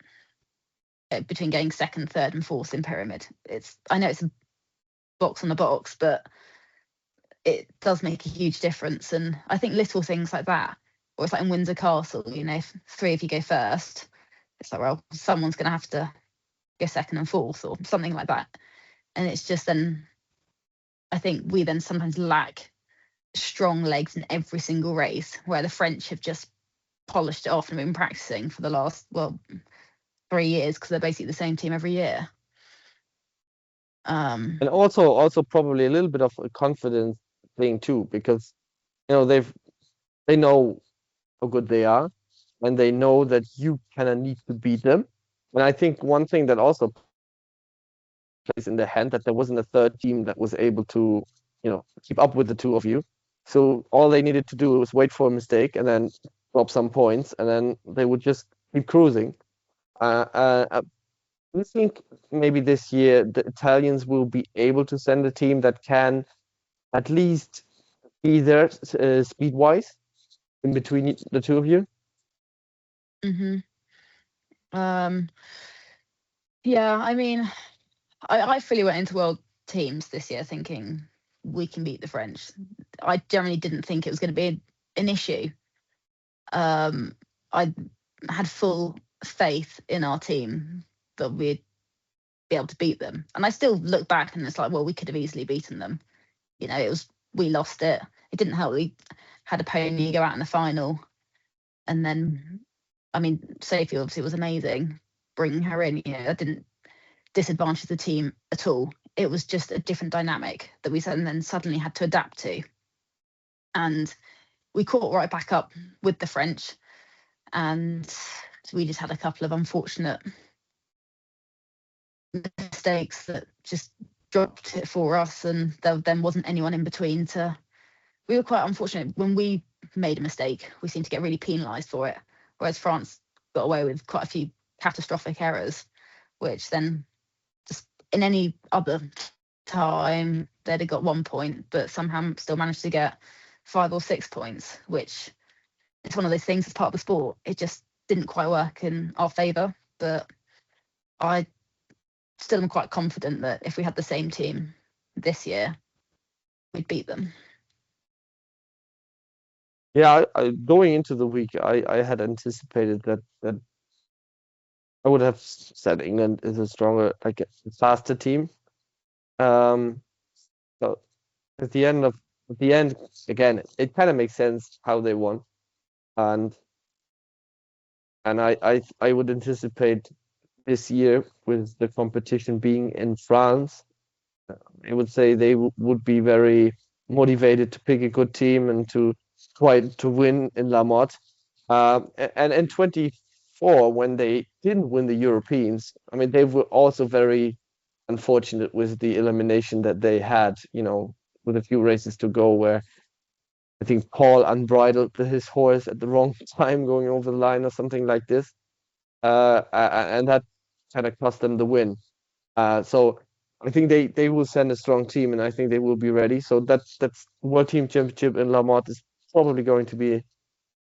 between getting second, third, and fourth in pyramid. I know it's a box on the box, but it does make a huge difference. And I think little things like that, or it's like in Windsor Castle, if three of you go first, it's like, well, someone's going to have to go second and fourth or something like that. And it's just then, I think we then sometimes lack strong legs in every single race, where the French have just polished it off and been practicing for the last, 3 years, because they're basically the same team every year. And also probably a little bit of a confidence thing too, because they know how good they are, and they know that you kind of need to beat them. And I think one thing that also plays in their hand, that there wasn't a third team that was able to, keep up with the two of you. So all they needed to do was wait for a mistake and then drop some points, and then they would just keep cruising. I think maybe this year the Italians will be able to send a team that can at least be there speed-wise in between the two of you. Mm-hmm. Yeah, I mean, I fully went into World Teams this year thinking we can beat the French. I generally didn't think it was going to be an issue. I had full faith in our team that we'd be able to beat them. And I still look back and it's like, well, we could have easily beaten them. We lost it. It didn't help. We had a pony go out in the final. And then, I mean, Sophie obviously was amazing bringing her in. That didn't disadvantage the team at all. It was just a different dynamic that we then suddenly had to adapt to. And we caught right back up with the French. And we just had a couple of unfortunate mistakes that just dropped it for us, and there then wasn't anyone in between to. We were quite unfortunate when we made a mistake. We seemed to get really penalised for it, whereas France got away with quite a few catastrophic errors, which then just in any other time they'd have got 1 point, but somehow still managed to get 5 or 6 points, which it's one of those things as part of the sport. It just didn't quite work in our favour, but I still am quite confident that if we had the same team this year, we'd beat them. Yeah, going into the week, I had anticipated that I would have said England is a stronger, like a faster team. Um, so at the end, again, it kind of makes sense how they won, and I would anticipate this year with the competition being in France, I would say they would be very motivated to pick a good team and to try to win in La Motte. And in 24, when they didn't win the Europeans, I mean, they were also very unfortunate with the elimination that they had, with a few races to go, where I think Paul unbridled his horse at the wrong time going over the line or something like this. And that kind of cost them the win. So I think they will send a strong team, and I think they will be ready. So that's World Team Championship in La Motte is probably going to be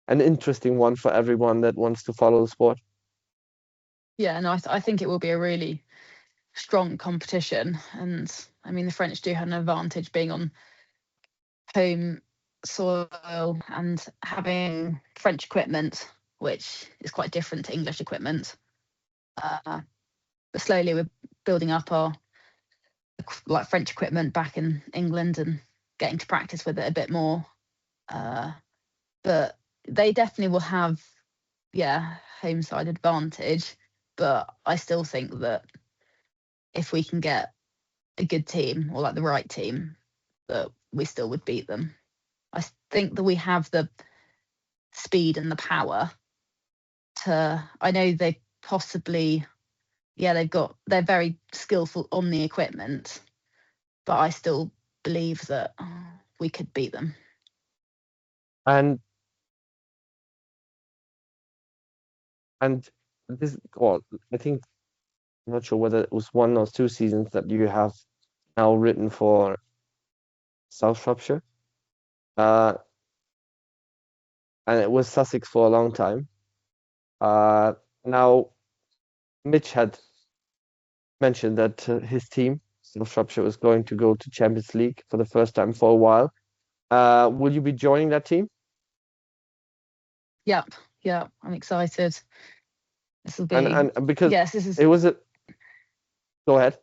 an interesting one for everyone that wants to follow the sport. Yeah, no, I think it will be a really strong competition. And I mean, the French do have an advantage being on home soil and having French equipment, which is quite different to English equipment. But slowly we're building up our French equipment back in England and getting to practice with it a bit more. But they definitely will have, home side advantage. But I still think that if we can get a good team or the right team, that we still would beat them. I think that we have the speed and the power to. I know they possibly, they're very skillful on the equipment, but I still believe that we could beat them. And this, well, I think I'm not sure whether it was 1 or 2 seasons that you have now written for South Shropshire. Uh, and it was Sussex for a long time. Now, Mitch had mentioned that his team, South Shropshire, was going to go to Champions League for the first time for a while. Will you be joining that team? Yep, yep. I'm excited. This will And be because yes. This is it was a go ahead.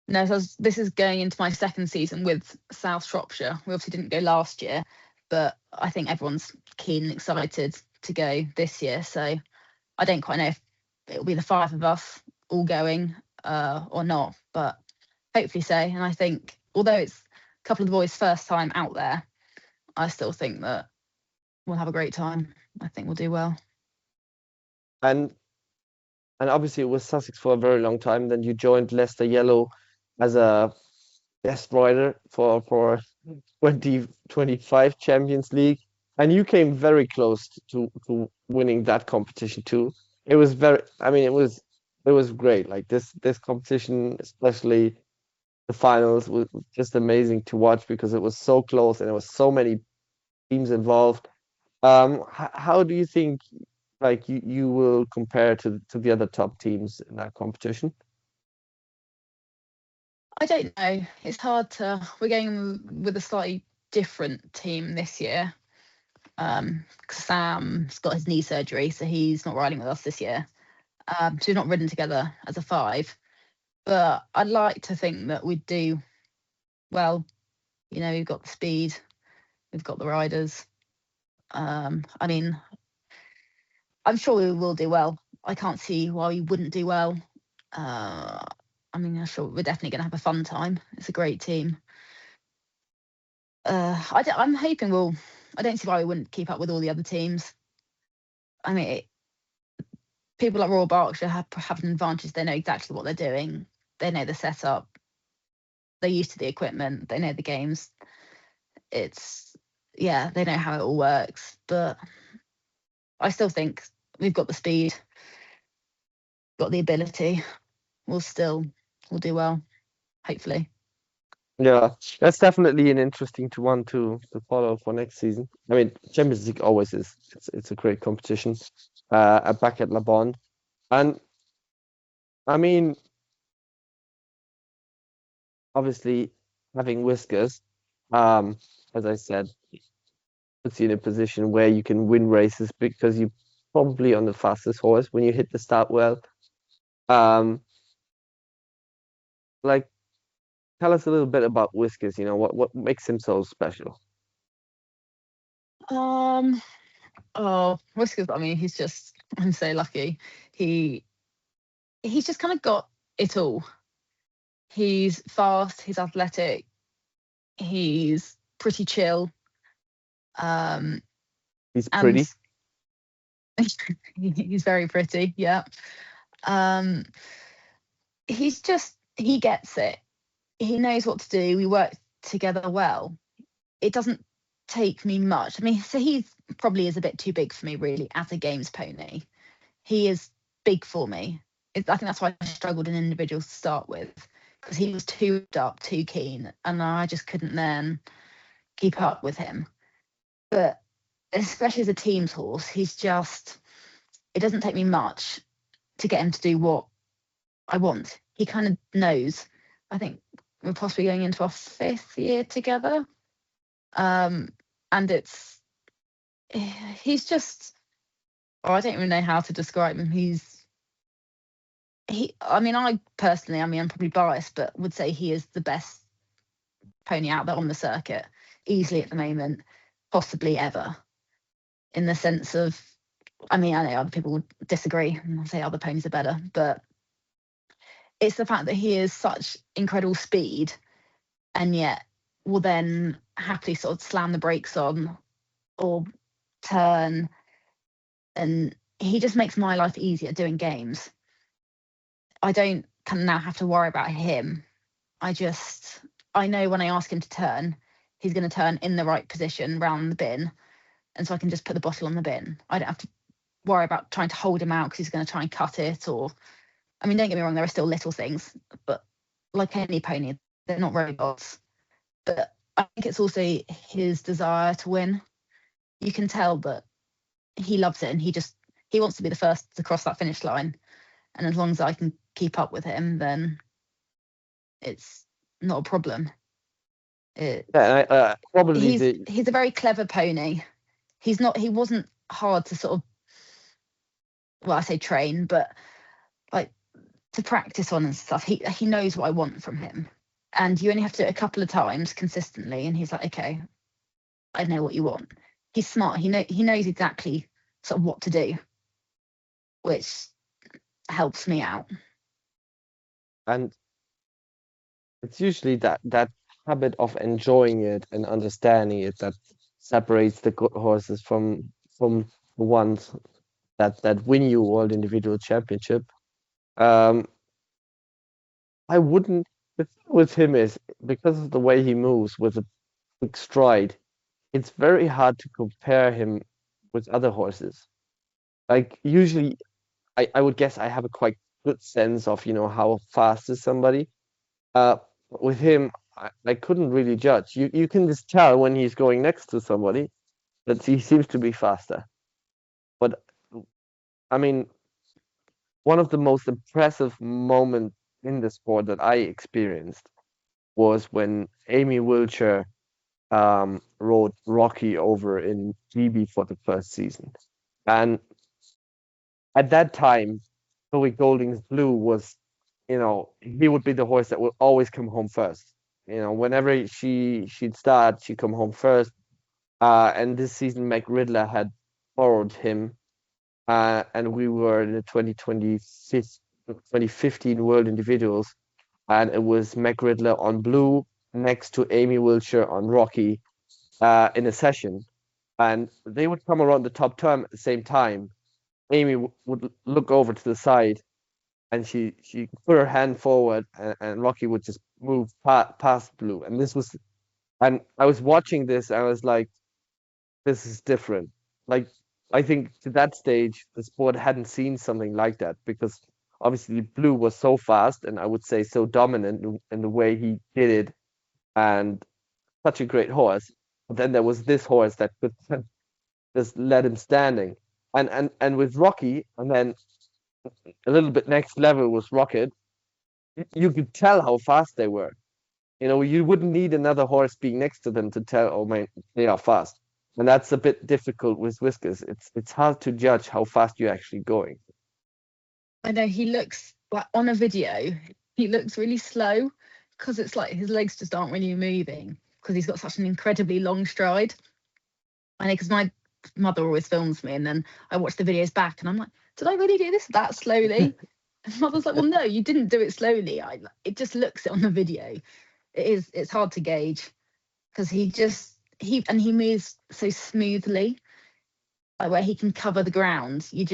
no. This is going into my second season with South Shropshire. We obviously didn't go last year, but I think everyone's keen and excited to go this year. So I don't quite know if it'll be the five of us all going or not, but hopefully so. And I think although it's a couple of the boys' first time out there, I still think that we'll have a great time. I think we'll do well. And and obviously it was Sussex for a very long time. Then you joined Leicester Yellow as a guest rider for 2025 Champions League, and you came very close to winning that competition too. It was very, I mean, it was great. Like this competition, especially the finals, was just amazing to watch because it was so close and there was so many teams involved. How do you think like you will compare to the other top teams in that competition? I don't know. It's hard to. We're going with a slightly different team this year. 'Cause Sam's got his knee surgery, so he's not riding with us this year. So we've not ridden together as a five. But I'd like to think that we'd do well. You know, we've got the speed, we've got the riders. I mean, I'm sure we will do well. I can't see why we wouldn't do well. Uh, I mean, I'm sure we're definitely going to have a fun time. It's a great team. I'm hoping we'll. I don't see why we wouldn't keep up with all the other teams. I mean, people like Royal Berkshire have an advantage. They know exactly what they're doing. They know the setup. They're used to the equipment. They know the games. It's yeah, they know how it all works. But I still think we've got the speed, got the ability. We'll do well. Hopefully. Yeah, that's definitely an interesting to one to follow for next season. I mean, Champions League always is. It's a great competition. Back at La Bond, and I mean, obviously having Whiskers, um, as I said, puts you in a position where you can win races because you probably on the fastest horse when you hit the start well. Um, like tell us a little bit about Whiskers. You know what makes him so special. Um. Oh, Whiskers. I mean, he's just. I'm so lucky. He he's just kind of got it all. He's fast. He's athletic. He's pretty chill. Um, He's and pretty. he's very pretty. Yeah. Um, he gets it. He knows what to do. We work together well. It doesn't take me much. I mean, so he probably is a bit too big for me, really, as a games pony. He is big for me. I think that's why I struggled in individuals to start with, because he was too up, too keen, and I just couldn't then keep up with him. But especially as a team's horse, it doesn't take me much to get him to do what I want. He kind of knows. I think we're possibly going into our fifth year together. Um, and he's just, oh, I don't even know how to describe him. I mean, I personally, I mean, I'm probably biased, but would say he is the best pony out there on the circuit, easily at the moment, possibly ever, in the sense of, I mean, I know other people would disagree and say other ponies are better, but it's the fact that he is such incredible speed and yet will then happily sort of slam the brakes on or turn. And he just makes my life easier doing games. I don't kind of now have to worry about him. I know when I ask him to turn, he's going to turn in the right position round the bin. And so I can just put the bottle on the bin. I don't have to worry about trying to hold him out because he's going to try and cut it. Or, I mean, don't get me wrong, there are still little things, but like any pony, they're not robots. But I think it's also his desire to win. You can tell that he loves it, and he wants to be the first to cross that finish line. And as long as I can keep up with him, then it's not a problem. It's Yeah, and probably he's a very clever pony. He wasn't hard to sort of, well, I say train, but like to practice on and stuff. He knows what I want from him. And you only have to do it a couple of times consistently, and he's like, okay, I know what you want. He's smart. He knows exactly sort of what to do, which helps me out. and it's usually that habit of enjoying it and understanding it that separates the good horses from the ones that win you world individual championship. Um, I wouldn't. The thing with him is because of the way he moves with a quick stride, it's very hard to compare him with other horses. Like usually, I would guess I have a quite good sense of how fast is somebody. Uh, with him, I couldn't really judge. You can just tell when he's going next to somebody that he seems to be faster. But I mean, one of the most impressive moments in the sport that I experienced was when Amy Wiltshire rode Rocky over in GB for the first season. And at that time, Louis Golding's Blue was, he would be the horse that would always come home first. Whenever she'd start, she'd come home first. And this season, Meg Riddler had borrowed him, and we were in the 2015 World Individuals, and it was Meg Riddler on Blue next to Amy Wiltshire on Rocky in a session, and they would come around the top term at the same time. Amy would look over to the side, and she put her hand forward, and Rocky would just move past Blue. And I was watching this, and I was like, this is different. Like, I think to that stage, the sport hadn't seen something like that because obviously Blue was so fast, and I would say so dominant in the way he did it, and such a great horse. But then there was this horse that could just let him standing. And with Rocky, and then a little bit next level was Rocket, you could tell how fast they were. You wouldn't need another horse being next to them to tell, oh man, they are fast. And that's a bit difficult with Whiskers. It's hard to judge how fast you're actually going. I know he looks like on a video, he looks really slow because it's like his legs just aren't really moving because he's got such an incredibly long stride. I know because my mother always films me, and then I watch the videos back, and I'm like, did I really do this that slowly? And mother's like, well, no, you didn't do it slowly. It just looks it on the video. It's hard to gauge because he moves so smoothly, like where he can cover the ground. He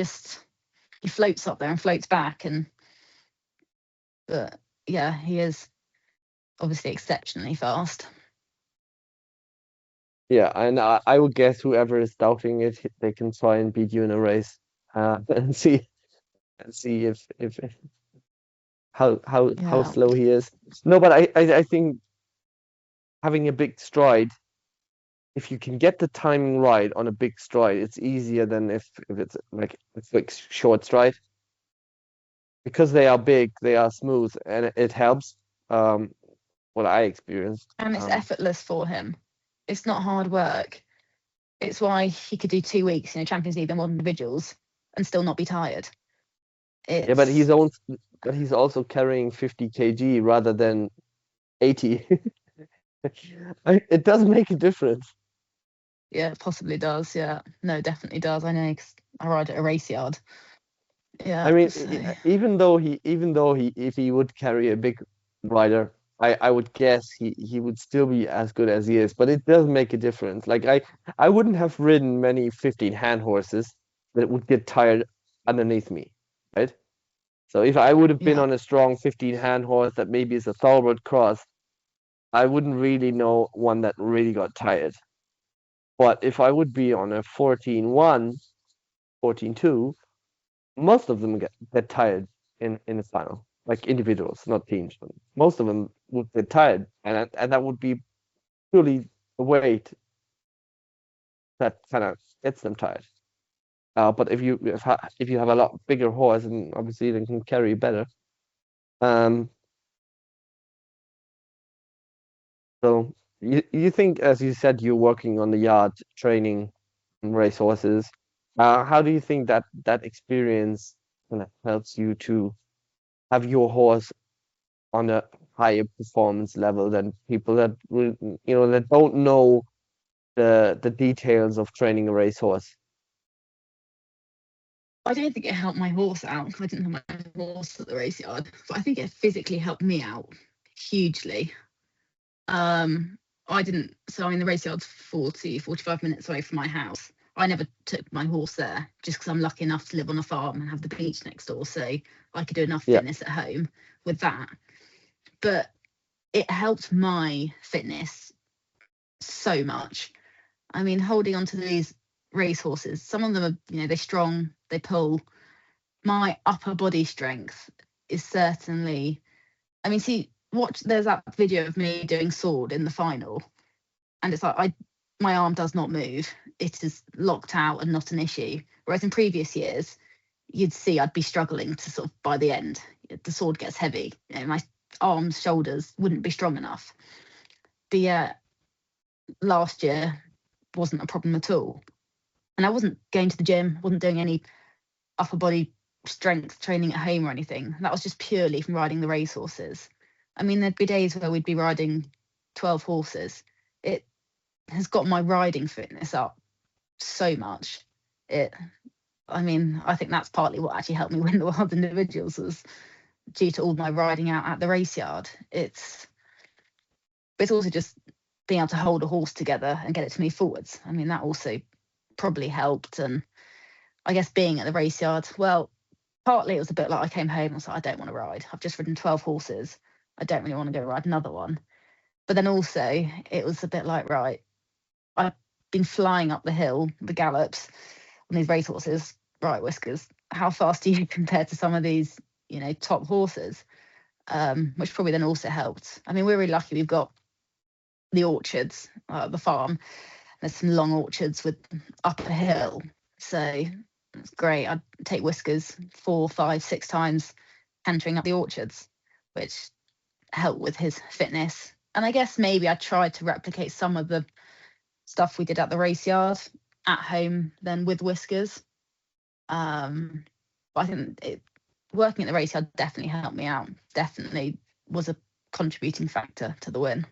floats up there and floats back, but yeah, he is obviously exceptionally fast. Yeah, and I would guess whoever is doubting it, they can try and beat you in a race, and see if how Yeah. slow he is. No, but I think having a big stride, if you can get the timing right on a big stride, it's easier than if it's like short stride. Because they are big, they are smooth, and it helps. Um, what I experienced. And it's effortless for him. It's not hard work. It's why he could do 2 weeks, Champions League and modern individuals and still not be tired. Yeah, but It's he's also carrying 50 kg rather than 80. It does make a difference. Yeah, it possibly does. Yeah, no, definitely does. I know 'cause I ride at a race yard. I Yeah, mean, so even though if he would carry a big rider, I would guess he would still be as good as he is. But it does make a difference. Like I wouldn't have ridden many 15 hand horses that would get tired underneath me, right? So if I would have been yeah, on a strong 15 hand horse that maybe is a thoroughbred cross, I wouldn't really know one that really got tired. But if I would be on a 14-1, 14-2, most of them get tired in the final, like individuals, not teams. But most of them would get tired, and that would be purely the weight that kind of gets them tired. But if you have a lot bigger horse, and obviously they can carry better. Um, so you think, as you said, you're working on the yard training race horses. How do you think that that experience kind of helps you to have your horse on a higher performance level than people that that don't know the details of training a racehorse? I don't think it helped my horse out. I didn't have my horse at the race yard, but I think it physically helped me out hugely. I didn't, so I mean, the race yard's 45 minutes away from my house. I never took my horse there just because I'm lucky enough to live on a farm and have the beach next door. So I could do enough Yeah, fitness at home with that. But it helped my fitness so much. I mean, holding on to these race horses, some of them are, they're strong, they pull. My upper body strength is certainly, I mean, see, watch, there's that video of me doing sword in the final, and it's like my arm does not move. It is locked out and not an issue. Whereas in previous years, you'd see I'd be struggling to sort of by the end. The sword gets heavy. My arms, shoulders wouldn't be strong enough. The last year wasn't a problem at all. And I wasn't going to the gym, wasn't doing any upper body strength training at home or anything. That was just purely from riding the race horses. I mean, there'd be days where we'd be riding 12 horses. It has got my riding fitness up so much. I mean, I think that's partly what actually helped me win the World Individuals, was due to all my riding out at the race yard. It's also just being able to hold a horse together and get it to move forwards. I mean, that also probably helped. And I guess being at the race yard, well, partly it was a bit like I came home and I was like, I don't want to ride. I've just ridden 12 horses. I don't really want to go ride another one. But then also it was a bit like, right, I've been flying up the hill, the gallops on these race horses. Right, Whiskers, how fast do you compare to some of these, top horses? Which probably then also helped. I mean, we're really lucky. We've got the orchards, the farm. There's some long orchards with up a hill. So it's great. I'd take Whiskers 4, 5, 6 times cantering up the orchards, which helped with his fitness. And I guess maybe I tried to replicate some of the stuff we did at the race yard at home then with Whiskers. But I think working at the race yard definitely helped me out. Definitely was a contributing factor to the win.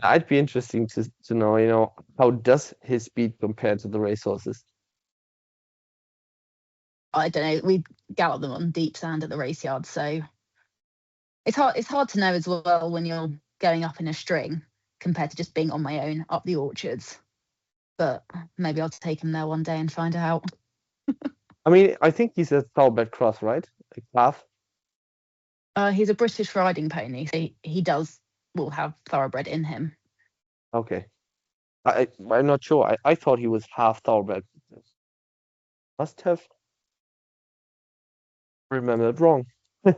I'd be interesting to know, how does his speed compare to the racehorses? I don't know. We gallop them on deep sand at the race yard, so it's hard to know as well when you're going up in a string compared to just being on my own up the orchards. But maybe I'll take him there one day and find out. I mean, I think he's a thoroughbred cross, right? Like half. He's a British riding pony, so he will have thoroughbred in him. Okay. I'm not sure. I thought he was half thoroughbred. Must have remembered wrong. Well,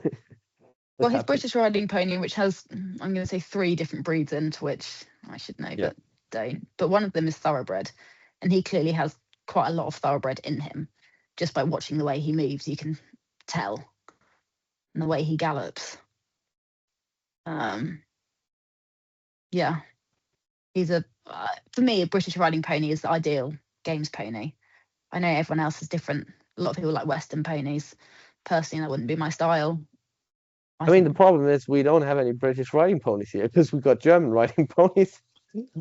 That his happens. British riding pony, which has, I'm going to say 3 different breeds into which I should know, Yeah. but don't. But one of them is thoroughbred, and he clearly has quite a lot of thoroughbred in him. Just by watching the way he moves, you can tell, and the way he gallops. Yeah, he's for me, a British riding pony is the ideal games pony. I know everyone else is different. A lot of people like Western ponies. Personally, that wouldn't be my style. I I mean, the think problem is we don't have any British riding ponies here because we got German riding ponies.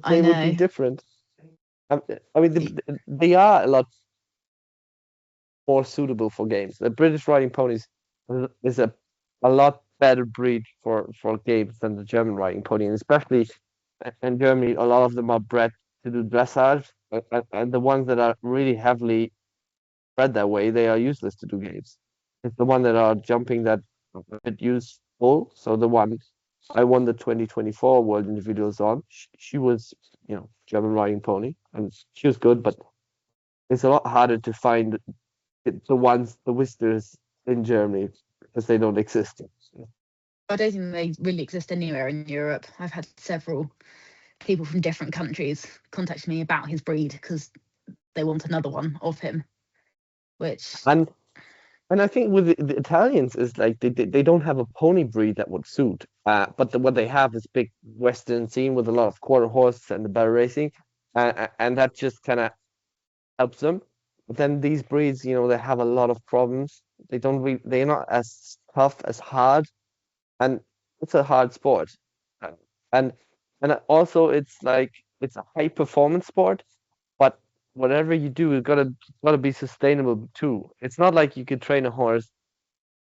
I They would be know. different. I mean, they are a lot more suitable for games. The British riding ponies is a lot better breed for games than the German riding pony, and especially in Germany, a lot of them are bred to do dressage, and the ones that are really heavily bred that way, they are useless to do games. It's the one that are jumping that use full. So the one I won the 2024 World Individuals on, she was, German riding pony, and she was good, but it's a lot harder to find the Whiskers in Germany because they don't exist. I don't think they really exist anywhere in Europe. I've had several people from different countries contact me about his breed because they want another one of him, which And and I think with the Italians is like they don't have a pony breed that would suit. But what they have is big Western scene with a lot of quarter horse and the barrel racing, and that just kind of helps them. But then these breeds, they have a lot of problems. They're not as tough as hard, and it's a hard sport. Uh, And and also it's like it's a high performance sport, but whatever you do, it's gotta be sustainable too. It's not like you could train a horse,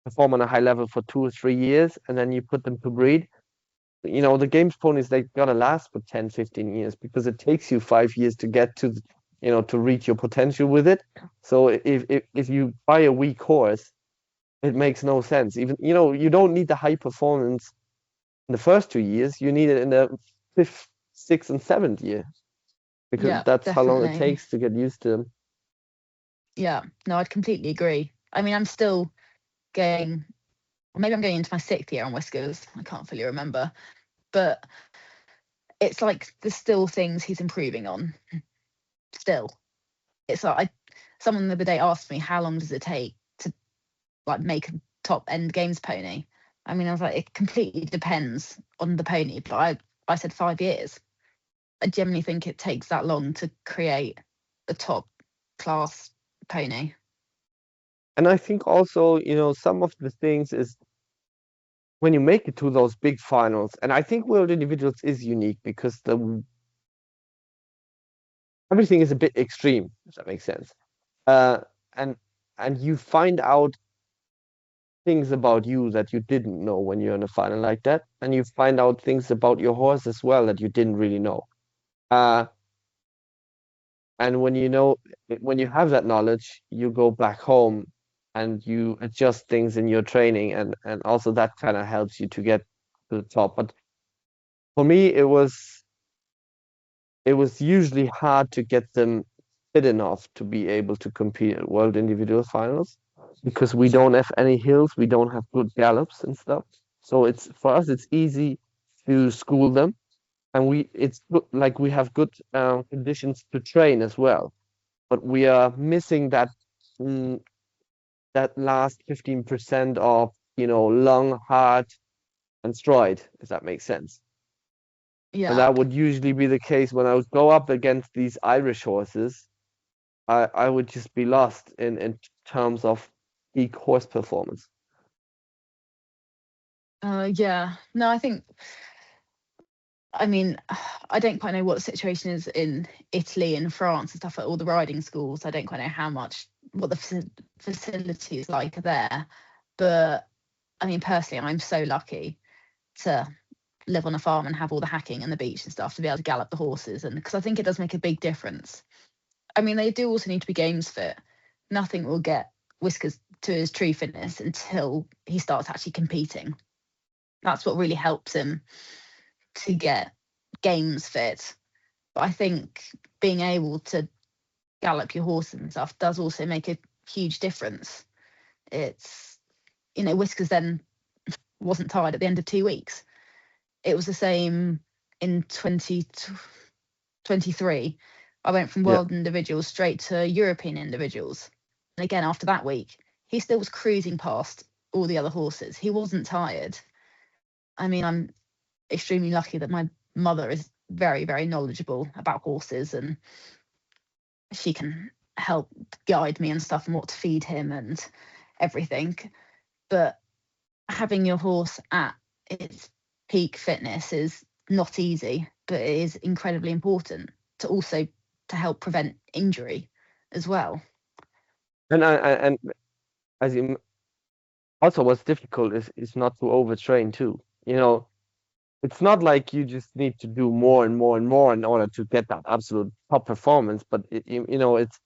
perform on a high level for 2 or 3 years, and then you put them to breed. The games ponies, they gotta last for 10, 15 years because it takes you 5 years to get to reach your potential with it. So if you buy a weak horse, it makes no sense. Even, you don't need the high performance in the first 2 years. You need it in the fifth, sixth, and seventh year because yeah, that's how long it definitely. takes to get used to them. Yeah, no, I'd completely agree. I mean, I'm still going, or maybe I'm going into my 6th year on Whiskers. I can't fully remember, but it's like there's still things he's improving on. Still, it's like someone the other day asked me how long does it take to like make a top end games pony. I mean, I was like, it completely depends on the pony, but I said 5 years. I generally think it takes that long to create a top class pony. And I think also, some of the things is when you make it to those big finals, and I think World Individuals is unique because the everything is a bit extreme, if that makes sense. Uh, and and you find out things about you that you didn't know when you're in a final like that, and you find out things about your horse as well that you didn't really know. Uh, and when you have that knowledge, you go back home and you adjust things in your training, and also that kind of helps you to get to the top. But for me, it was usually hard to get them fit enough to be able to compete at world individual finals because we don't have any hills, we don't have good gallops and stuff. So it's for us, it's easy to school them, and like we have good conditions to train as well. But we are missing mm, that last 15% of long, hard, and stride, if that makes sense. And Yeah. that would usually be the case when I would go up against these Irish horses. I would just be lost in terms of peak horse performance. Yeah. No, I mean, I don't quite know what the situation is in Italy and France and stuff, like all the riding schools. I don't quite know what the facilities like there. But I mean, personally, I'm so lucky to live on a farm and have all the hacking and the beach and stuff to be able to gallop the horses. And because I think it does make a big difference. I mean, they do also need to be games fit. Nothing will get Whiskers to his true fitness until he starts actually competing. That's what really helps him to get games fit. But I think being able to gallop your horse and stuff does also make a huge difference. It's, Whiskers then wasn't tired at the end of 2 weeks. It was the same in 2023. I went from Yeah. world individuals straight to European individuals. And again, after that week, he still was cruising past all the other horses. He wasn't tired. I mean, I'm extremely lucky that my mother is very, very knowledgeable about horses and she can help guide me and stuff and what to feed him and everything. But having your horse at its peak fitness is not easy, but it is incredibly important to also to help prevent injury as well. And as you also, what's difficult is not to overtrain too. It's not like you just need to do more and more and more in order to get that absolute top performance, but it's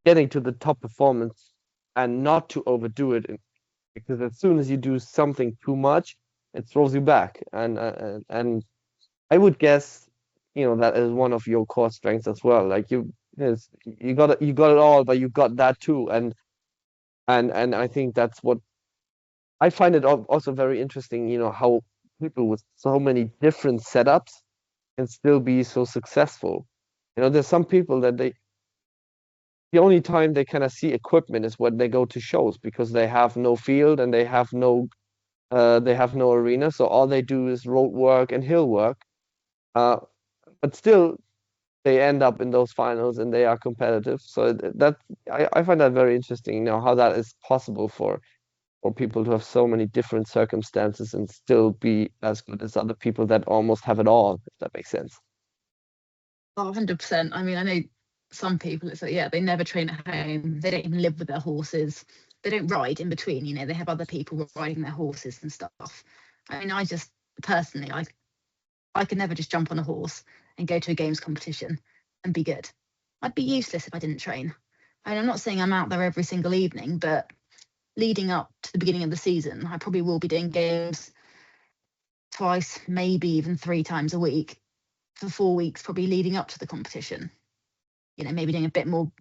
getting to the top performance and not to overdo it because as soon as you do something too much, it throws you back. And I would guess, that is one of your core strengths as well. Like you got it all, but you got that too, and I think that's what I find it also very interesting, how people with so many different setups can still be so successful. There's some people that the only time they kind of see equipment is when they go to shows because they have no field and they have no arena, so all they do is road work and hill work. Uh, but still, they end up in those finals and they are competitive. So that I find that very interesting, how that is possible for people to have so many different circumstances and still be as good as other people that almost have it all, if that makes sense. Oh, 100%. I mean, I know some people, it's like, yeah, they never train at home. They don't even live with their horses. They don't ride in between, they have other people riding their horses and stuff. I mean, I just personally, I could never just jump on a horse and go to a games competition and be good. I'd be useless if I didn't train. I mean, I'm not saying I'm out there every single evening, but leading up to the beginning of the season, I probably will be doing games twice, maybe even 3 times a week for 4 weeks, probably leading up to the competition. Maybe doing a bit more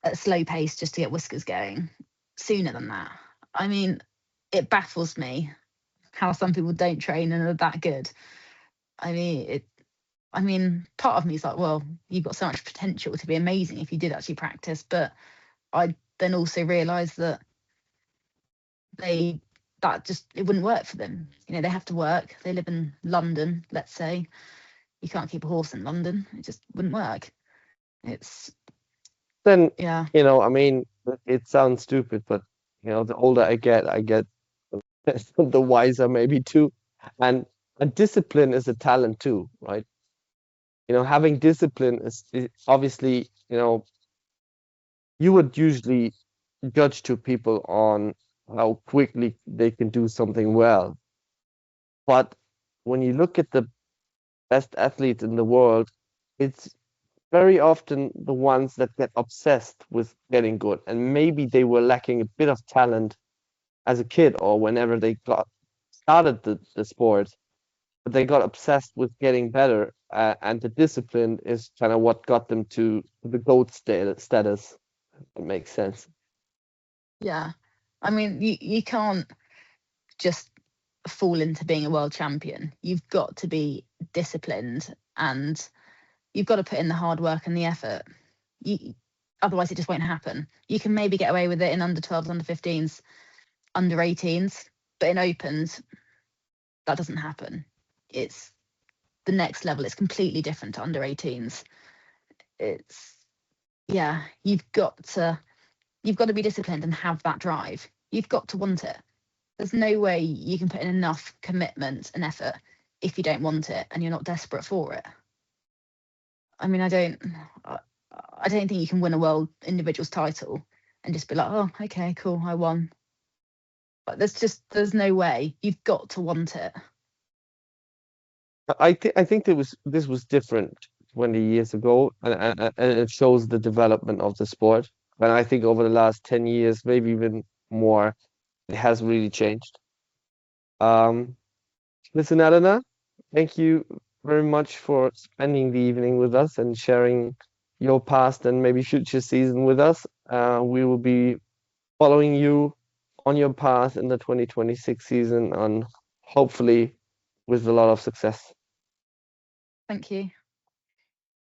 at a slow pace just to get Whiskers going sooner than that. I mean, it baffles me how some people don't train and are that good. Part of me is like, well, you've got so much potential to be amazing if you did actually practice. But I then also realise that it wouldn't work for them. They have to work. They live in London, let's say. You can't keep a horse in London. It just wouldn't work. It's Then, yeah. I mean, it sounds stupid, but the older I get the wiser maybe too. And discipline is a talent too, right? Having discipline is obviously, you would usually judge two people on how quickly they can do something well. But when you look at the best athletes in the world, it's very often the ones that get obsessed with getting good. And maybe they were lacking a bit of talent as a kid or whenever they started the sport, but they got obsessed with getting better. And the discipline is kind of what got them to the GOAT status. That makes sense. Yeah. I mean, you can't just fall into being a world champion. You've got to be disciplined and you've got to put in the hard work and the effort. Otherwise, it just won't happen. You can maybe get away with it in under 12s, under 15s, under 18s, but in opens, that doesn't happen. It's the next level. It's completely different to under 18s. It's yeah, you've got to be disciplined and have that drive. You've got to want it. There's no way you can put in enough commitment and effort if you don't want it and you're not desperate for it. I mean, I don't think you can win a world individuals title and just be like, oh, okay, cool, I won. But there's no way. You've got to want it. I think this was different 20 years ago, and it shows the development of the sport. And I think over the last 10 years, maybe even more, it has really changed. Um, Listen, Elena, thank you very much for spending the evening with us and sharing your past and maybe future season with us. We will be following you on your path in the 2026 season and hopefully with a lot of success. Thank you.